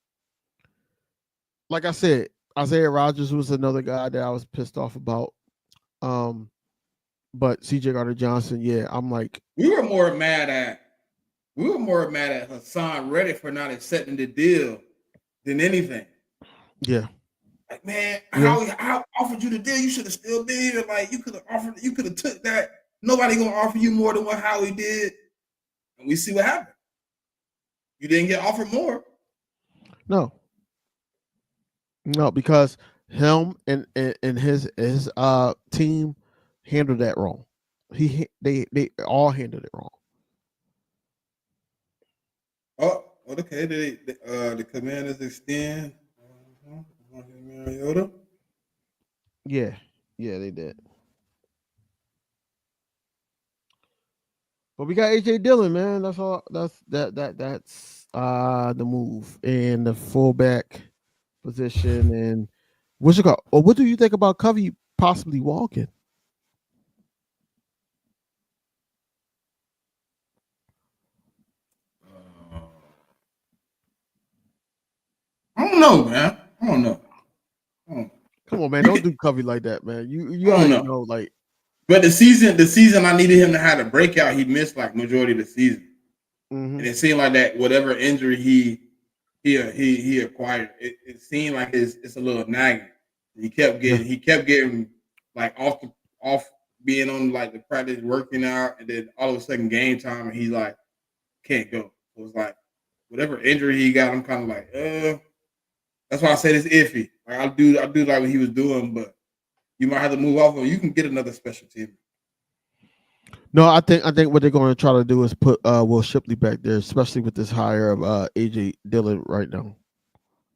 Like I said, Isaiah Rodgers was another guy that I was pissed off about. But CJ Gardner-Johnson, yeah, I'm like, we were more mad at Hassan Reddick for not accepting the deal than anything. Yeah. Like, man, Howie, I offered you the deal. You should have still been here. Like, you could have took that. Nobody gonna offer you more than what Howie did. And we see what happened. You didn't get offered more. No, because him and his team handled that wrong. They all handled it wrong. Oh, okay. The Commanders extend. Mariota. Yeah, they did. But we got AJ Dillon, man. That's all. That's the move, and the fullback position. And what do you think about Covey possibly walking? I don't know, man. I don't know. Come on, man. Don't do Covey like that, man. You already know, like. But the season I needed him to have a breakout, he missed like majority of the season. Mm-hmm. And it seemed like that whatever injury he acquired, it seemed like it's a little nagging. He kept getting like off being on like the practice working out, and then all of a sudden game time, and he's like can't go. So it's like whatever injury he got, I'm kind of like, that's why I said it's iffy. Like I do like what he was doing, but you might have to move off, or you can get another special team. No, I think what they're going to try to do is put Will Shipley back there, especially with this hire of AJ Dillon right now.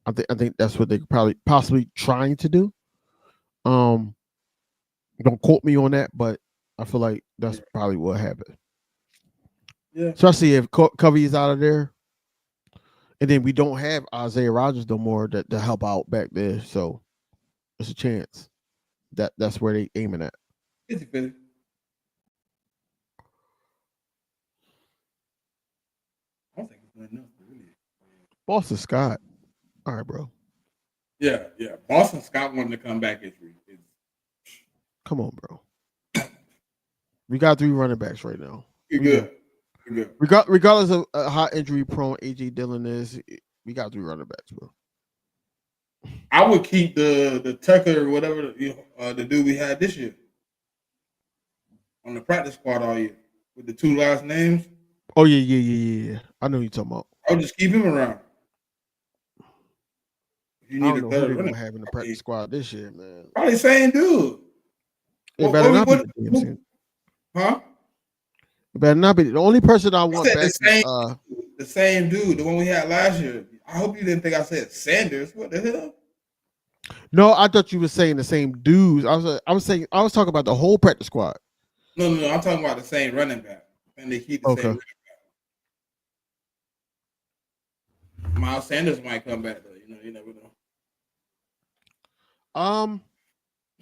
I think that's what they possibly trying to do. Don't quote me on that, but I feel like that's probably what happened. Yeah, especially if Covey is out of there, and then we don't have Isaiah Rodgers no more to help out back there, so there's a chance that's where they aiming at. 50-50. I don't think it's good enough. Really. Boston Scott. All right, bro. Yeah. Boston Scott wanted to come back. Come on, bro. We got 3 running backs right now. You're good. Regardless of how injury prone AJ Dillon is, we got 3 running backs, bro. I would keep the Tucker or whatever the dude we had this year on the practice squad all year with the 2 last names. Oh yeah. I know who you're talking about. I would just keep him around. If you I need don't a know who third they're running gonna have in the practice squad this year, man. Probably the same dude. It better not be the DMC. Huh? It better not be. The only person I want back the same dude, the one we had last year. I hope you didn't think I said Sanders. What the hell? No, I thought you were saying the same dudes. I was talking about the whole practice squad. No. I'm talking about the same running back. And they keep the same running back. Miles Sanders might come back though. You never know.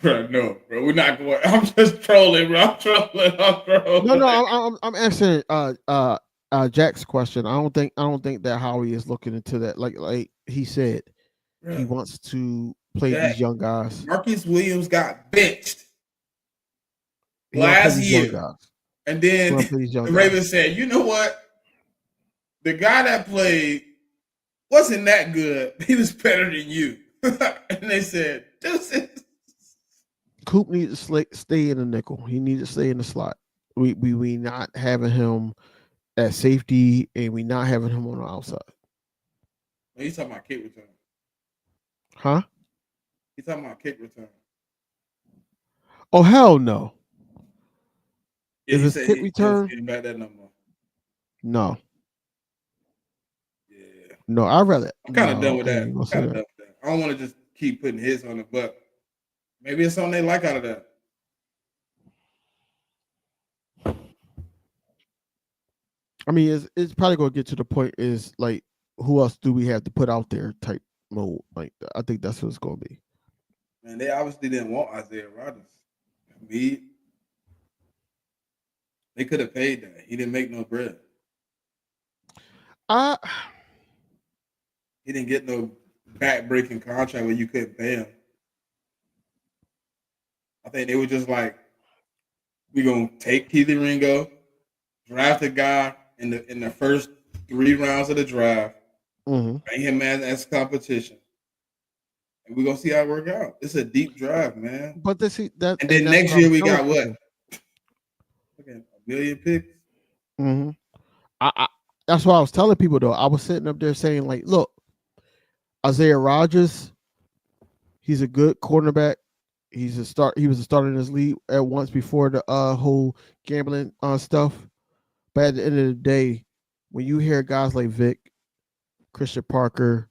Bro, no, bro. We're not going. I'm just trolling, bro. I'm trolling. No. I'm answering Jack's question. I don't think that Howie is looking into that. Like he said, bro, he wants to play these young guys. Marcus Williams got benched last year, and then the Ravens said, "You know what? The guy that played wasn't that good. He was better than you." And they said, "Deuces." Coop needs to stay in the nickel. He needs to stay in the slot. We not having him at safety, and we not having him on the outside. He's talking about kick return. Huh? He's talking about kick return. Oh hell no! Yeah, if it's kick return, back that number. No. Yeah. No, I'd rather. I'm kind of done with that. I don't want to just keep putting hits on it, but maybe it's something they like out of that. I mean, it's probably going to get to the point is like, who else do we have to put out there type mode? Like, I think that's what it's going to be. Man, they obviously didn't want Isaiah Rodgers. They could have paid that. He didn't make no bread. He didn't get no back-breaking contract where you couldn't pay him. I think they were just like, we're going to take Keely Ringo, draft a guy in the first 3 rounds of the draft, bring him as competition, and we're going to see how it works out. It's a deep draft, man. But and then next year we got what? Okay, 1 million picks. That's what I was telling people, though. I was sitting up there saying, like, look, Isaiah Rodgers, he's a good cornerback. He was a starter in his league at once before the whole gambling stuff. But at the end of the day, when you hear guys like Vic, Christian Parker,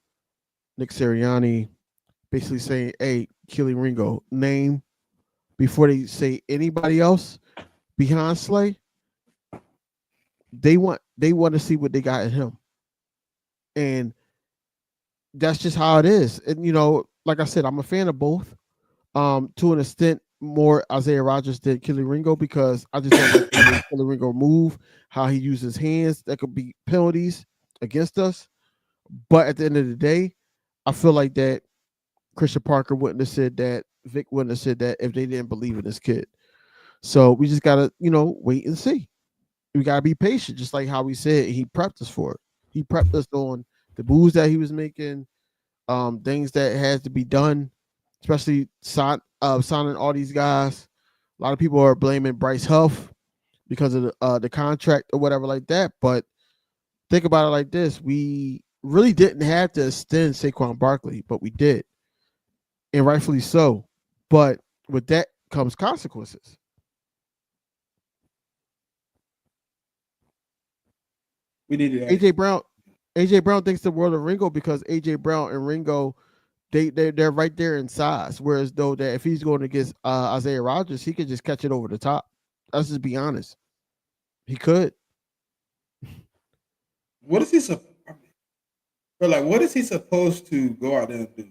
Nick Sirianni basically saying, hey, Keely Ringo, name before they say anybody else behind Slay, they want to see what they got in him. And that's just how it is. And, like I said, I'm a fan of both. To an extent, more Isaiah Rodgers than Keely Ringo, because I just don't like the way Keely Ringo move, how he uses his hands. That could be penalties against us. But at the end of the day, I feel like that Christian Parker wouldn't have said that, Vic wouldn't have said that if they didn't believe in this kid. So we just gotta, wait and see. We gotta be patient, just like how we said he prepped us for it. He prepped us on the moves that he was making, things that has to be done, especially signing all these guys. A lot of people are blaming Bryce Huff because of the contract or whatever like that. But think about it like this: we really didn't have to extend Saquon Barkley, but we did, and rightfully so. But with that comes consequences. We needed AJ Brown. AJ Brown thinks the world of Ringo because AJ Brown and Ringo, they're right there in size. Whereas though that if he's going against Isaiah Rodgers, he could just catch it over the top. Let's just be honest. He could. What is he supposed to go out there and do?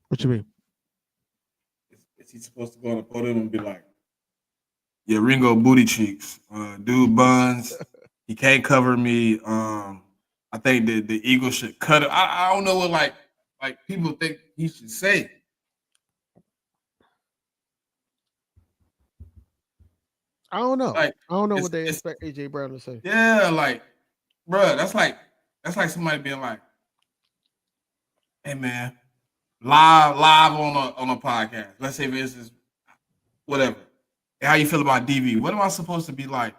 What you mean? he's supposed to go on the podium and be like, "Yeah, Ringo booty cheeks, dude buns. He can't cover me. I think the Eagles should cut it." I don't know what like people think he should say. I don't know. Like, I don't know it's- what they it's- expect AJ Brown to say. Yeah, like, bruh, that's like somebody being like, "Hey man, live on a podcast. Let's say this is whatever. Hey, how you feel about DV? What am I supposed to be like?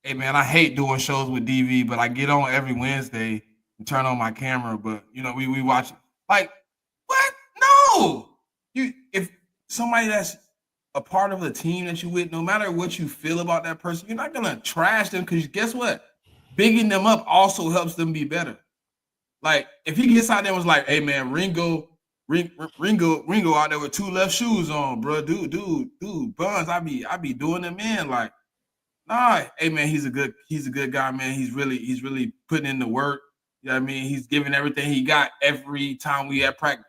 Hey man, I hate doing shows with DV, but I get on every Wednesday and turn on my camera. But you know, we watch it. Like, what? No. If somebody that's a part of a team that you with, no matter what you feel about that person, you're not gonna trash them because guess what? Bigging them up also helps them be better. Like if he gets out there and was like, "Hey man, Ringo out there with 2 left shoes on, bro, dude, buns, I be doing them in like, nah, hey man, he's a good guy, man. He's really putting in the work. You know what I mean? He's giving everything he got every time we have practice.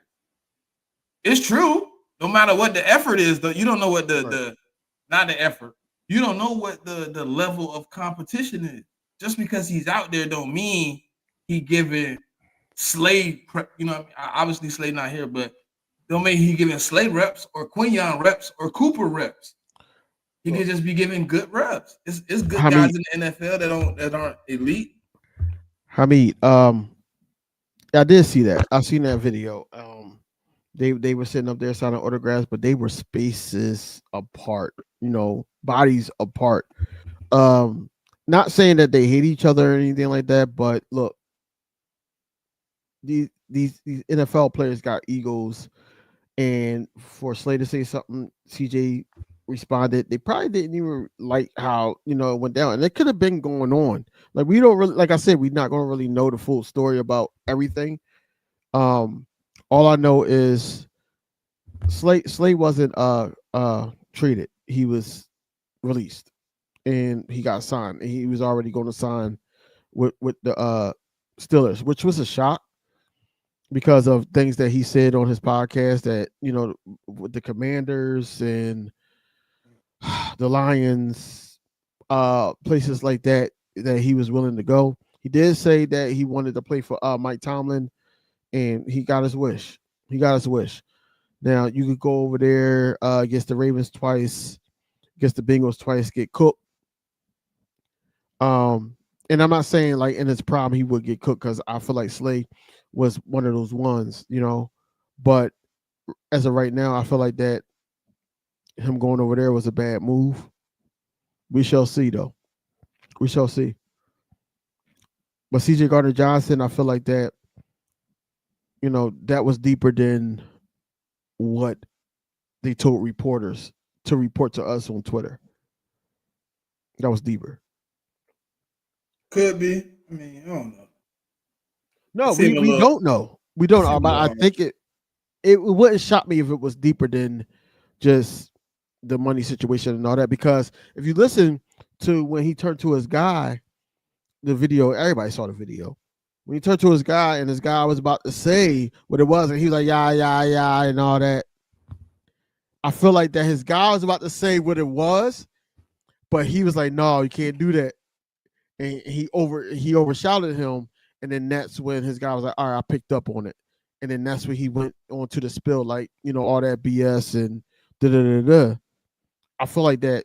It's true. No matter what the effort is, though, you don't know what not the effort. You don't know what the level of competition is. Just because he's out there don't mean he giving Slade, you know, obviously Slade not here, but don't mean he giving Slade reps or Quinyon reps or Cooper reps. He could just be giving good reps. It's good guys in the NFL that aren't elite. Hamid, I did see that. I seen that video. They were sitting up there signing autographs, but they were spaces apart, you know, bodies apart. Not saying that they hate each other or anything like that, but look, these NFL players got egos, and for Slade to say something, CJ responded. They probably didn't even like how it went down, and it could have been going on. Like we don't really, like I said, we're not going to really know the full story about everything. All I know is Slade wasn't traded. He was released, and he got signed. And he was already going to sign with the Steelers, which was a shock because of things that he said on his podcast that with the Commanders and the Lions, places like that he was willing to go. He did say that he wanted to play for Mike Tomlin, and he got his wish. Now you could go over there against the Ravens twice, against the Bengals twice, get cooked. And I'm not saying like in his prime he would get cooked because I feel like Slade was one of those ones, But as of right now, I feel like that him going over there was a bad move. We shall see, though. We shall see. But CJ Gardner-Johnson, I feel like that, that was deeper than what they told reporters to report to us on Twitter. That was deeper. Could be. I mean, I don't know. No, we don't know. We don't know. But I think it wouldn't shock me if it was deeper than just the money situation and all that. Because if you listen to when he turned to his guy, the video, everybody saw the video. When he turned to his guy and his guy was about to say what it was, and he was like, yeah, and all that. I feel like that his guy was about to say what it was, but he was like, no, you can't do that. And he overshouted him. And then that's when his guy was like, all right, I picked up on it. And then that's when he went on to the spill, like, all that BS and da-da-da-da. I feel like that,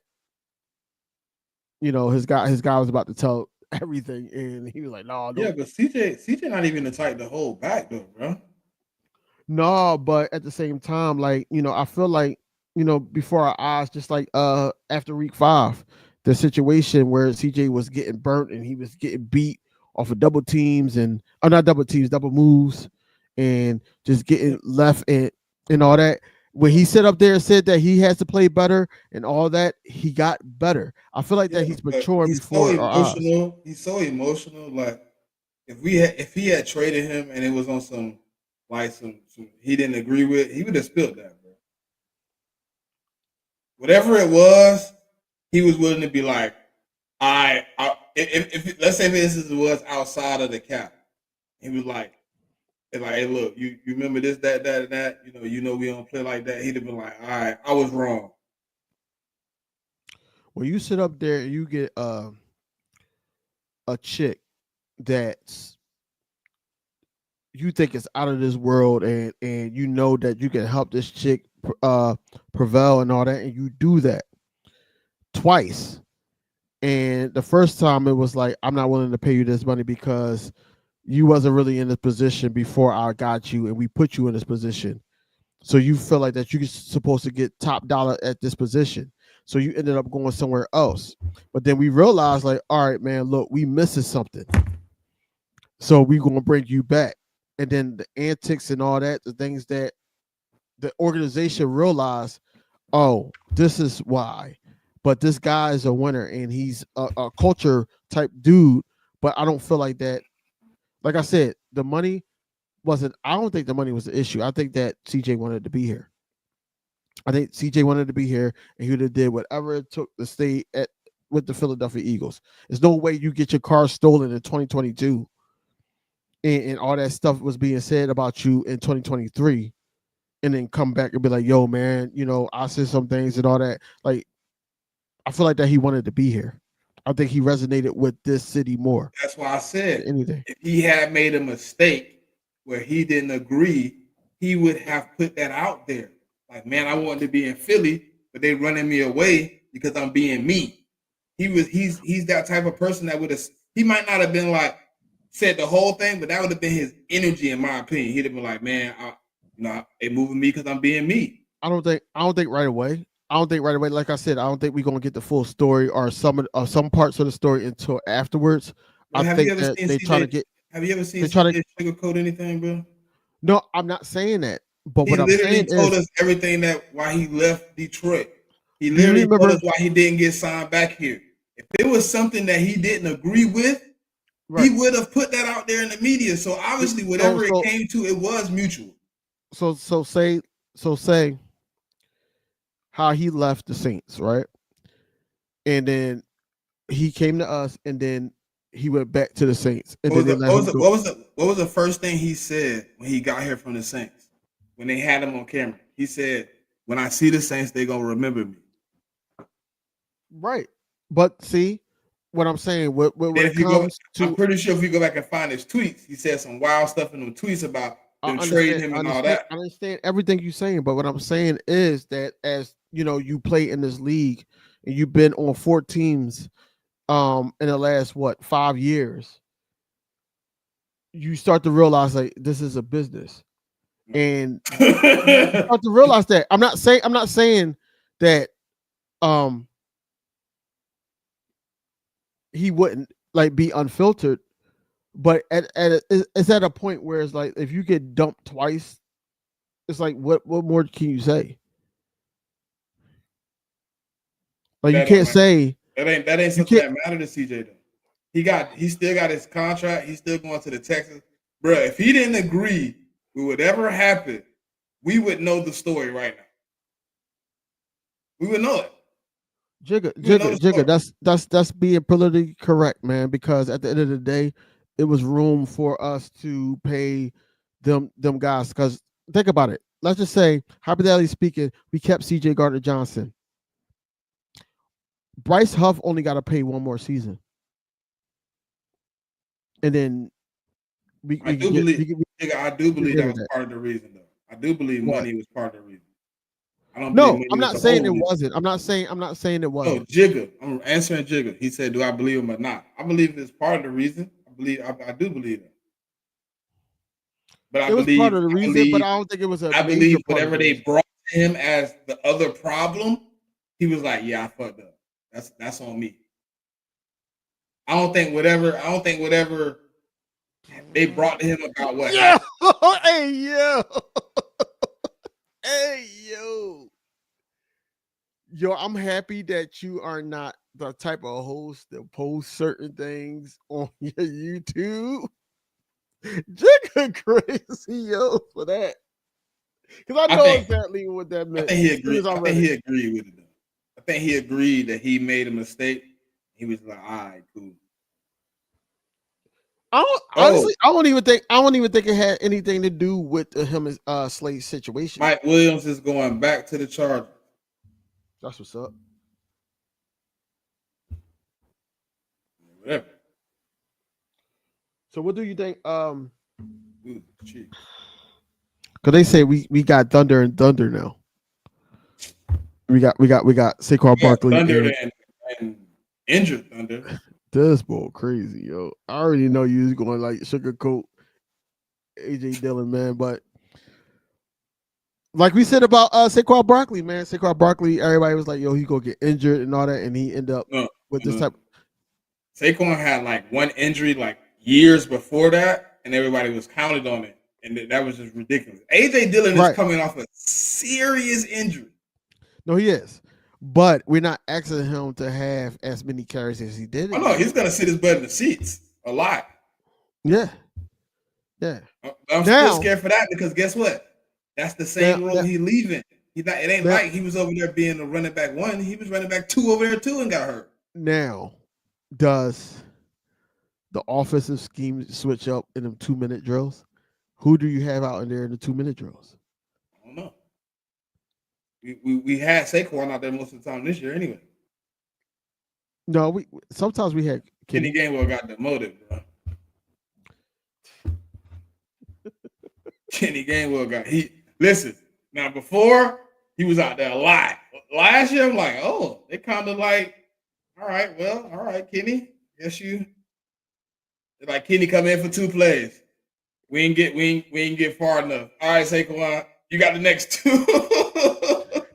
his guy was about to tell everything. And he was like, no. Yeah, but CJ not even the type to hold back, though, bro. No, but at the same time, like, I feel like, before our eyes, just like after week 5, the situation where CJ was getting burnt and he was getting beat off of double teams and not double teams, double moves, and just getting left and all that. When he sat up there and said that he has to play better and all that, he got better. I feel like that he's maturing before our eyes. He's so emotional. Like if he had traded him and it was on some he didn't agree with, he would have spilled that, bro. Whatever it was, he was willing to be like, if let's say this was outside of the cap, he was like, And like, hey, look, you remember this, that, and that. You know we don't play like that. He'd have been like, all right, I was wrong. When you sit up there and you get a chick that's you think is out of this world, and you know that you can help this chick prevail and all that, and you do that twice. And the first time it was like, I'm not willing to pay you this money because you wasn't really in this position before I got you, and we put you in this position. So you feel like that you're supposed to get top dollar at this position. So you ended up going somewhere else. But then we realized, like, all right, man, look, we missing something. So we gonna bring you back. And then the antics and all that, the things that the organization realized, oh, this is why. But this guy is a winner, and he's a culture type dude. But I don't feel like that. Like I said, the money wasn't. I don't think the money was the issue. I think that CJ wanted to be here. I think CJ wanted to be here, and he would have did whatever it took to stay with the Philadelphia Eagles. There's no way you get your car stolen in 2022, and all that stuff was being said about you in 2023, and then come back and be like, "Yo, man, I said some things and all that." Like, I feel like that he wanted to be here. I think he resonated with this city more. That's why I said anything. If he had made a mistake where he didn't agree, he would have put that out there. Like, man, I wanted to be in Philly, but they running me away because I'm being me. He's that type of person that would have. He might not have been like said the whole thing, but that would have been his energy, in my opinion. He'd have been like, man, they moving me because I'm being me. I don't think right away. Like I said, I don't think we're gonna get the full story or some parts of the story until afterwards. Well, I think that they try to get. Have you ever seen CJ sugarcoat anything, bro? No, I'm not saying that. But he what I'm saying told us everything that why he left Detroit. He literally told us why he didn't get signed back here. If it was something that he didn't agree with, he would have put that out there in the media. So obviously, whatever it came to, it was mutual. So say how he left the Saints, right? And then he came to us, and then he went back to the Saints. And what was the first thing he said when he got here from the Saints? When they had him on camera, he said, "When I see the Saints, they're gonna remember me." Right, but see what I'm saying. When it comes to, I'm pretty sure if we go back and find his tweets, he said some wild stuff in the tweets about them trading him and all that. I understand everything you're saying, but what I'm saying is that as you play in this league and you've been on 4 teams, in the last 5 years, you start to realize like this is a business. And you start to realize that I'm not saying that he wouldn't like be unfiltered, but it's at a point where it's like if you get dumped twice, it's like what more can you say? Like you can't say that ain't something that matter to CJ though. He still got his contract. He's still going to the Texans, bro. If he didn't agree with whatever happened, we would know the story right now. We would know it. Jigga, that's being politically correct, man. Because at the end of the day, it was room for us to pay them guys. Because think about it. Let's just say, hypothetically speaking, we kept CJ Gardner-Johnson. Bryce Huff only got to pay one more season, and then I do believe that was part of the reason, though. I do believe money was part of the reason. I'm not saying it wasn't. I'm not saying it wasn't. No, Jigga. I'm answering Jigga. He said, "Do I believe him or not?" I believe it's part of the reason. I do believe it. But I believe part of the reason. But I don't think it was I believe whatever they brought to him as the other problem, he was like, "Yeah, I fucked up. That's on me." I don't think whatever they brought to him about what happened. Hey yo. Hey yo, I'm happy that you are not the type of host that posts certain things on your YouTube. Jigga crazy yo for that, because I know exactly what that meant. I think he agreed. I think he agreed with it though. I think he agreed that he made a mistake. He was like, "All right, cool." Honestly, I don't even think it had anything to do with him and Slade's situation. Mike Williams is going back to the Chargers. That's what's up. Whatever. So what do you think? Ooh, Because they say we got Thunder and Thunder now. We got Saquon Barkley and injured Thunder. This bull crazy, yo. I already know you was going like sugarcoat AJ Dillon, man. But like we said about Saquon Barkley, man. Saquon Barkley, everybody was like, yo, he gonna get injured and all that, and he ended up with this type. Saquon had like one injury like years before that, and everybody was counted on it, and that was just ridiculous. AJ Dillon is coming off a serious injury. No, he is. But we're not asking him to have as many carries as he did. Oh no, he's gonna sit his butt in the seats a lot. Yeah. I'm still scared for that because guess what? That's the same role he's leaving. It ain't like he was over there being a running back one. He was running back two over there too and got hurt. Now, does the offensive scheme switch up in them 2-minute drills? Who do you have out in there in the 2-minute drills? I don't know. We had Saquon out there most of the time this year anyway. No, sometimes we had Kenny Gainwell got demoted, bro. Kenny Gainwell listen, now before he was out there a lot. Last year I'm like, oh, they kind of like, all right, Kenny. Guess you like Kenny come in for 2 plays. We ain't get far enough. All right, Saquon, you got the next 2.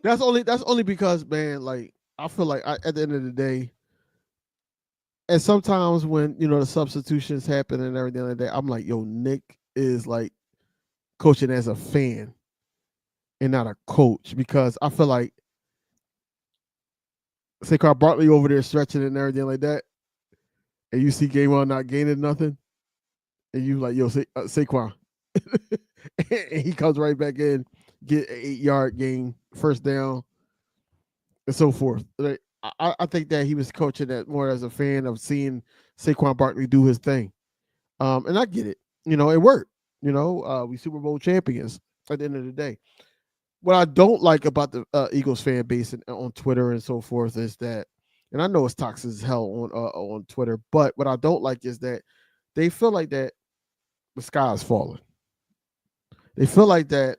That's only because, man, like I feel like at the end of the day, and sometimes when the substitutions happen and everything like that, I'm like, yo, Nick is like coaching as a fan and not a coach, because I feel like Saquon Barkley over there stretching and everything like that, and you see Gainwell not gaining nothing, and you like, yo, Saquon, and he comes right back in, get an 8-yard gain, first down, and so forth. Like, I think that he was coaching that more as a fan of seeing Saquon Barkley do his thing. And I get it. It worked. We Super Bowl champions at the end of the day. What I don't like about the Eagles fan base on Twitter and so forth is that, and I know it's toxic as hell on Twitter, but what I don't like is that they feel like that the sky is falling. They feel like that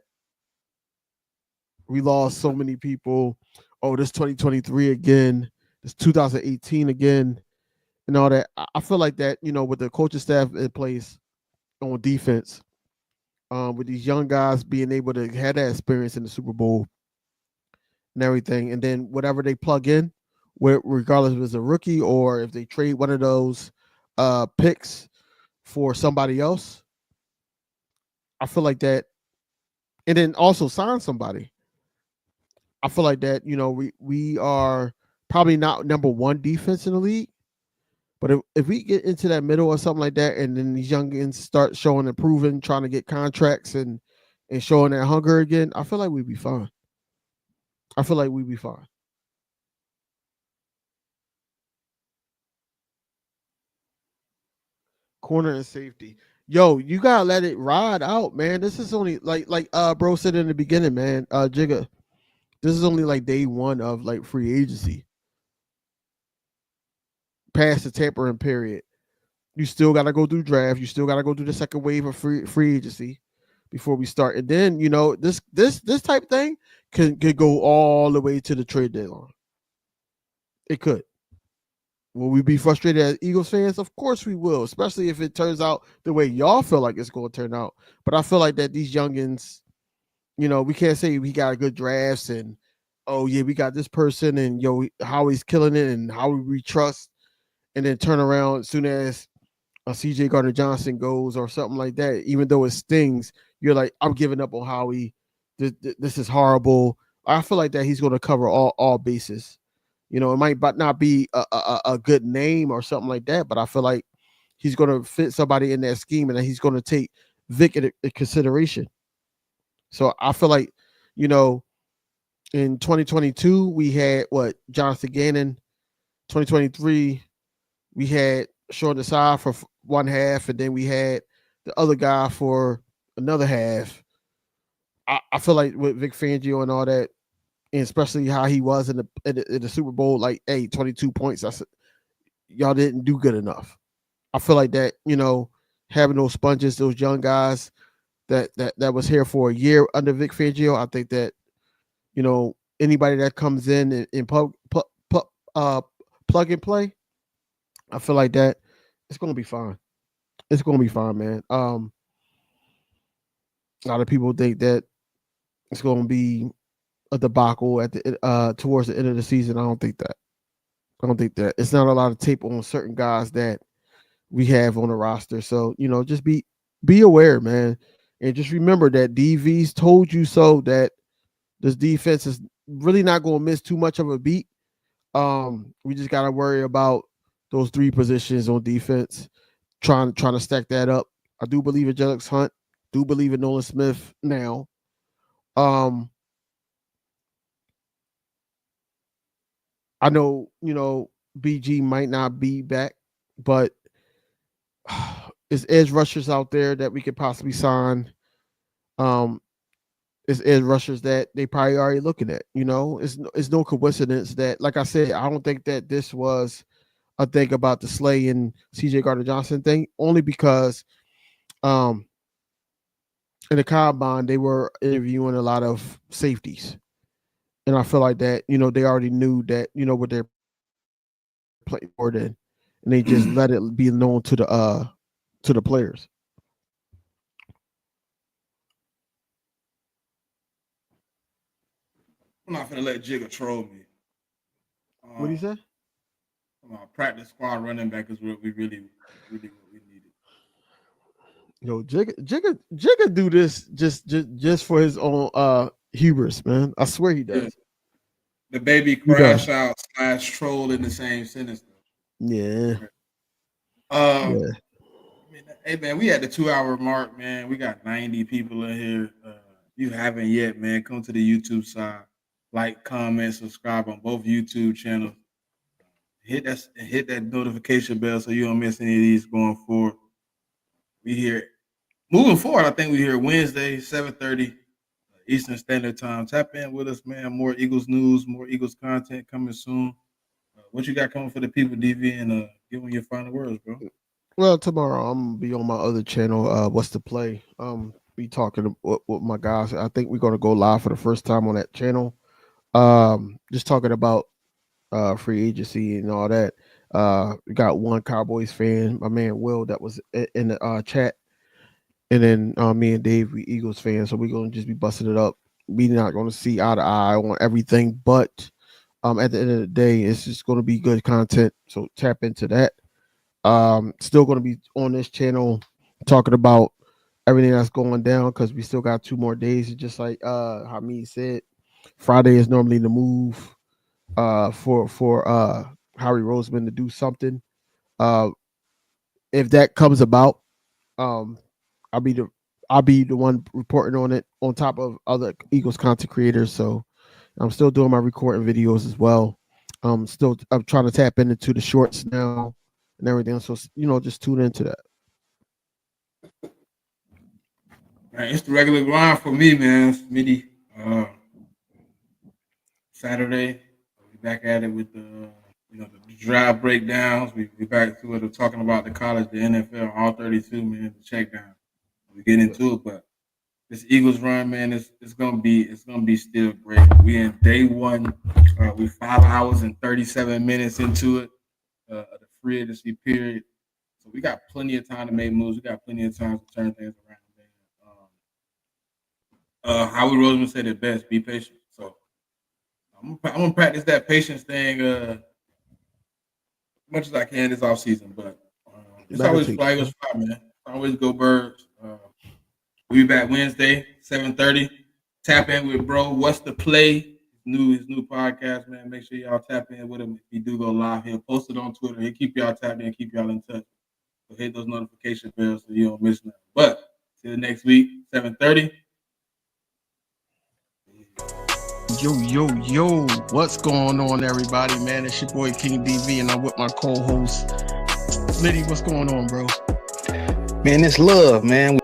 we lost so many people. Oh, this 2023 again, this 2018 again, and all that. I feel like that, with the coaching staff in place on defense, with these young guys being able to have that experience in the Super Bowl and everything, and then whatever they plug in, regardless if it's a rookie or if they trade one of those picks for somebody else, I feel like that, and then also sign somebody. I feel like that, we are probably not number 1 defense in the league, but if we get into that middle or something like that, and then these youngins start showing and proving, trying to get contracts and showing that hunger again, I feel like we'd be fine. Corner and safety. Yo, you gotta let it ride out, man. This is only like bro said in the beginning, man. Jigga. This is only like day 1 of like free agency. Past the tampering period. You still got to go through draft. You still got to go through the second wave of free agency before we start. And then, this type thing could go all the way to the trade deadline. It could. Will we be frustrated as Eagles fans? Of course we will, especially if it turns out the way y'all feel like it's going to turn out. But I feel like that these youngins, we can't say we got good drafts and, oh, yeah, we got this person and, Howie's killing it and Howie we trust, and then turn around as soon as a CJ Gardner-Johnson goes or something like that, even though it stings, you're like, I'm giving up on Howie. This is horrible. I feel like that he's going to cover all bases. It might not be a good name or something like that, but I feel like he's going to fit somebody in that scheme and that he's going to take Vic into consideration. So I feel like, in 2022, we had Jonathan Gannon. 2023, we had short the side for one half, and then we had the other guy for another half. I feel like with Vic Fangio and all that, and especially how he was in the Super Bowl, like, hey, 22 points. I said, y'all didn't do good enough. I feel like that, having those sponges, those young guys that was here for a year under Vic Fangio. I think that, anybody that comes in and plug and play, I feel like that it's gonna be fine. It's gonna be fine, man. A lot of people think that it's gonna be a debacle at the towards the end of the season. I don't think that. It's not a lot of tape on certain guys that we have on the roster. So, just be aware, man. And just remember that DV's told you so, that this defense is really not going to miss too much of a beat. We just got to worry about those 3 positions on defense, trying to stack that up. I do believe in Jelix Hunt, do believe in Nolan Smith now. I know, BG might not be back, but is edge rushers out there that we could possibly sign. Is edge rushers that they probably already looking at. It's no coincidence that, like I said, I don't think that this was a thing about the Slay and CJ Gardner-Johnson thing, only because in the combine they were interviewing a lot of safeties. And I feel like that, they already knew that, what they're playing for then. And they just let it be known to the players. I'm not gonna let Jigga troll me. What do you say? Practice squad running back is what we really what we needed. Jigga do this just for his own hubris, man. I swear he does. Yeah. The baby crash out / troll in the same sentence. Yeah. Yeah. Hey man, we had the 2-hour mark, man. We got 90 people in here. If you haven't yet, man, come to the YouTube side. Like, comment, subscribe on both YouTube channels. Hit that notification bell so you don't miss any of these going forward. We here moving forward. I think we here Wednesday, 7:30 Eastern Standard Time. Tap in with us, man. More Eagles news, more Eagles content coming soon. What you got coming for the people, DV, and give them your final words, bro. Well, tomorrow I'm gonna be on my other channel. What's the play? Be talking with my guys. I think we're gonna go live for the first time on that channel. Just talking about free agency and all that. We got one Cowboys fan, my man Will, that was in the chat, and then me and Dave, we Eagles fans. So we're gonna just be busting it up. We're not gonna see eye to eye on everything, but at the end of the day, it's just gonna be good content. So tap into that. Still gonna be on this channel talking about everything that's going down because we still got 2 more days. It's just like Hamid said, Friday is normally the move for Howie Roseman to do something. If that comes about, I'll be the one reporting on it on top of other Eagles content creators. So I'm still doing my recording videos as well. I'm trying to tap into the shorts now and everything. So just tune into that. Man, it's the regular grind for me, man. Smitty. Saturday, we back at it with the drive breakdowns. We back to it, talking about the college, the NFL, all 32, man, the check down. We get into it, but this Eagles run, man, it's gonna be still great. We in day 1. We 5 hours and 37 minutes into it, the free agency period. So we got plenty of time to make moves. We got plenty of time to turn things around. Howie Roseman said it best: be patient. So I'm gonna practice that patience thing as much as I can this offseason. But it's always fly, Eagles fly, man. Always go Birds. We'll be back Wednesday, 7:30. Tap in with bro. What's the play? His new podcast, man. Make sure y'all tap in with him. If he do go live, he'll post it on Twitter. He'll keep y'all tapped in, keep y'all in touch. So hit those notification bells so you don't miss nothing. But till next week, 7:30. Yo, what's going on, everybody, man? It's your boy King DV, and I'm with my co-host Liddy, what's going on, bro? Man, it's love, man.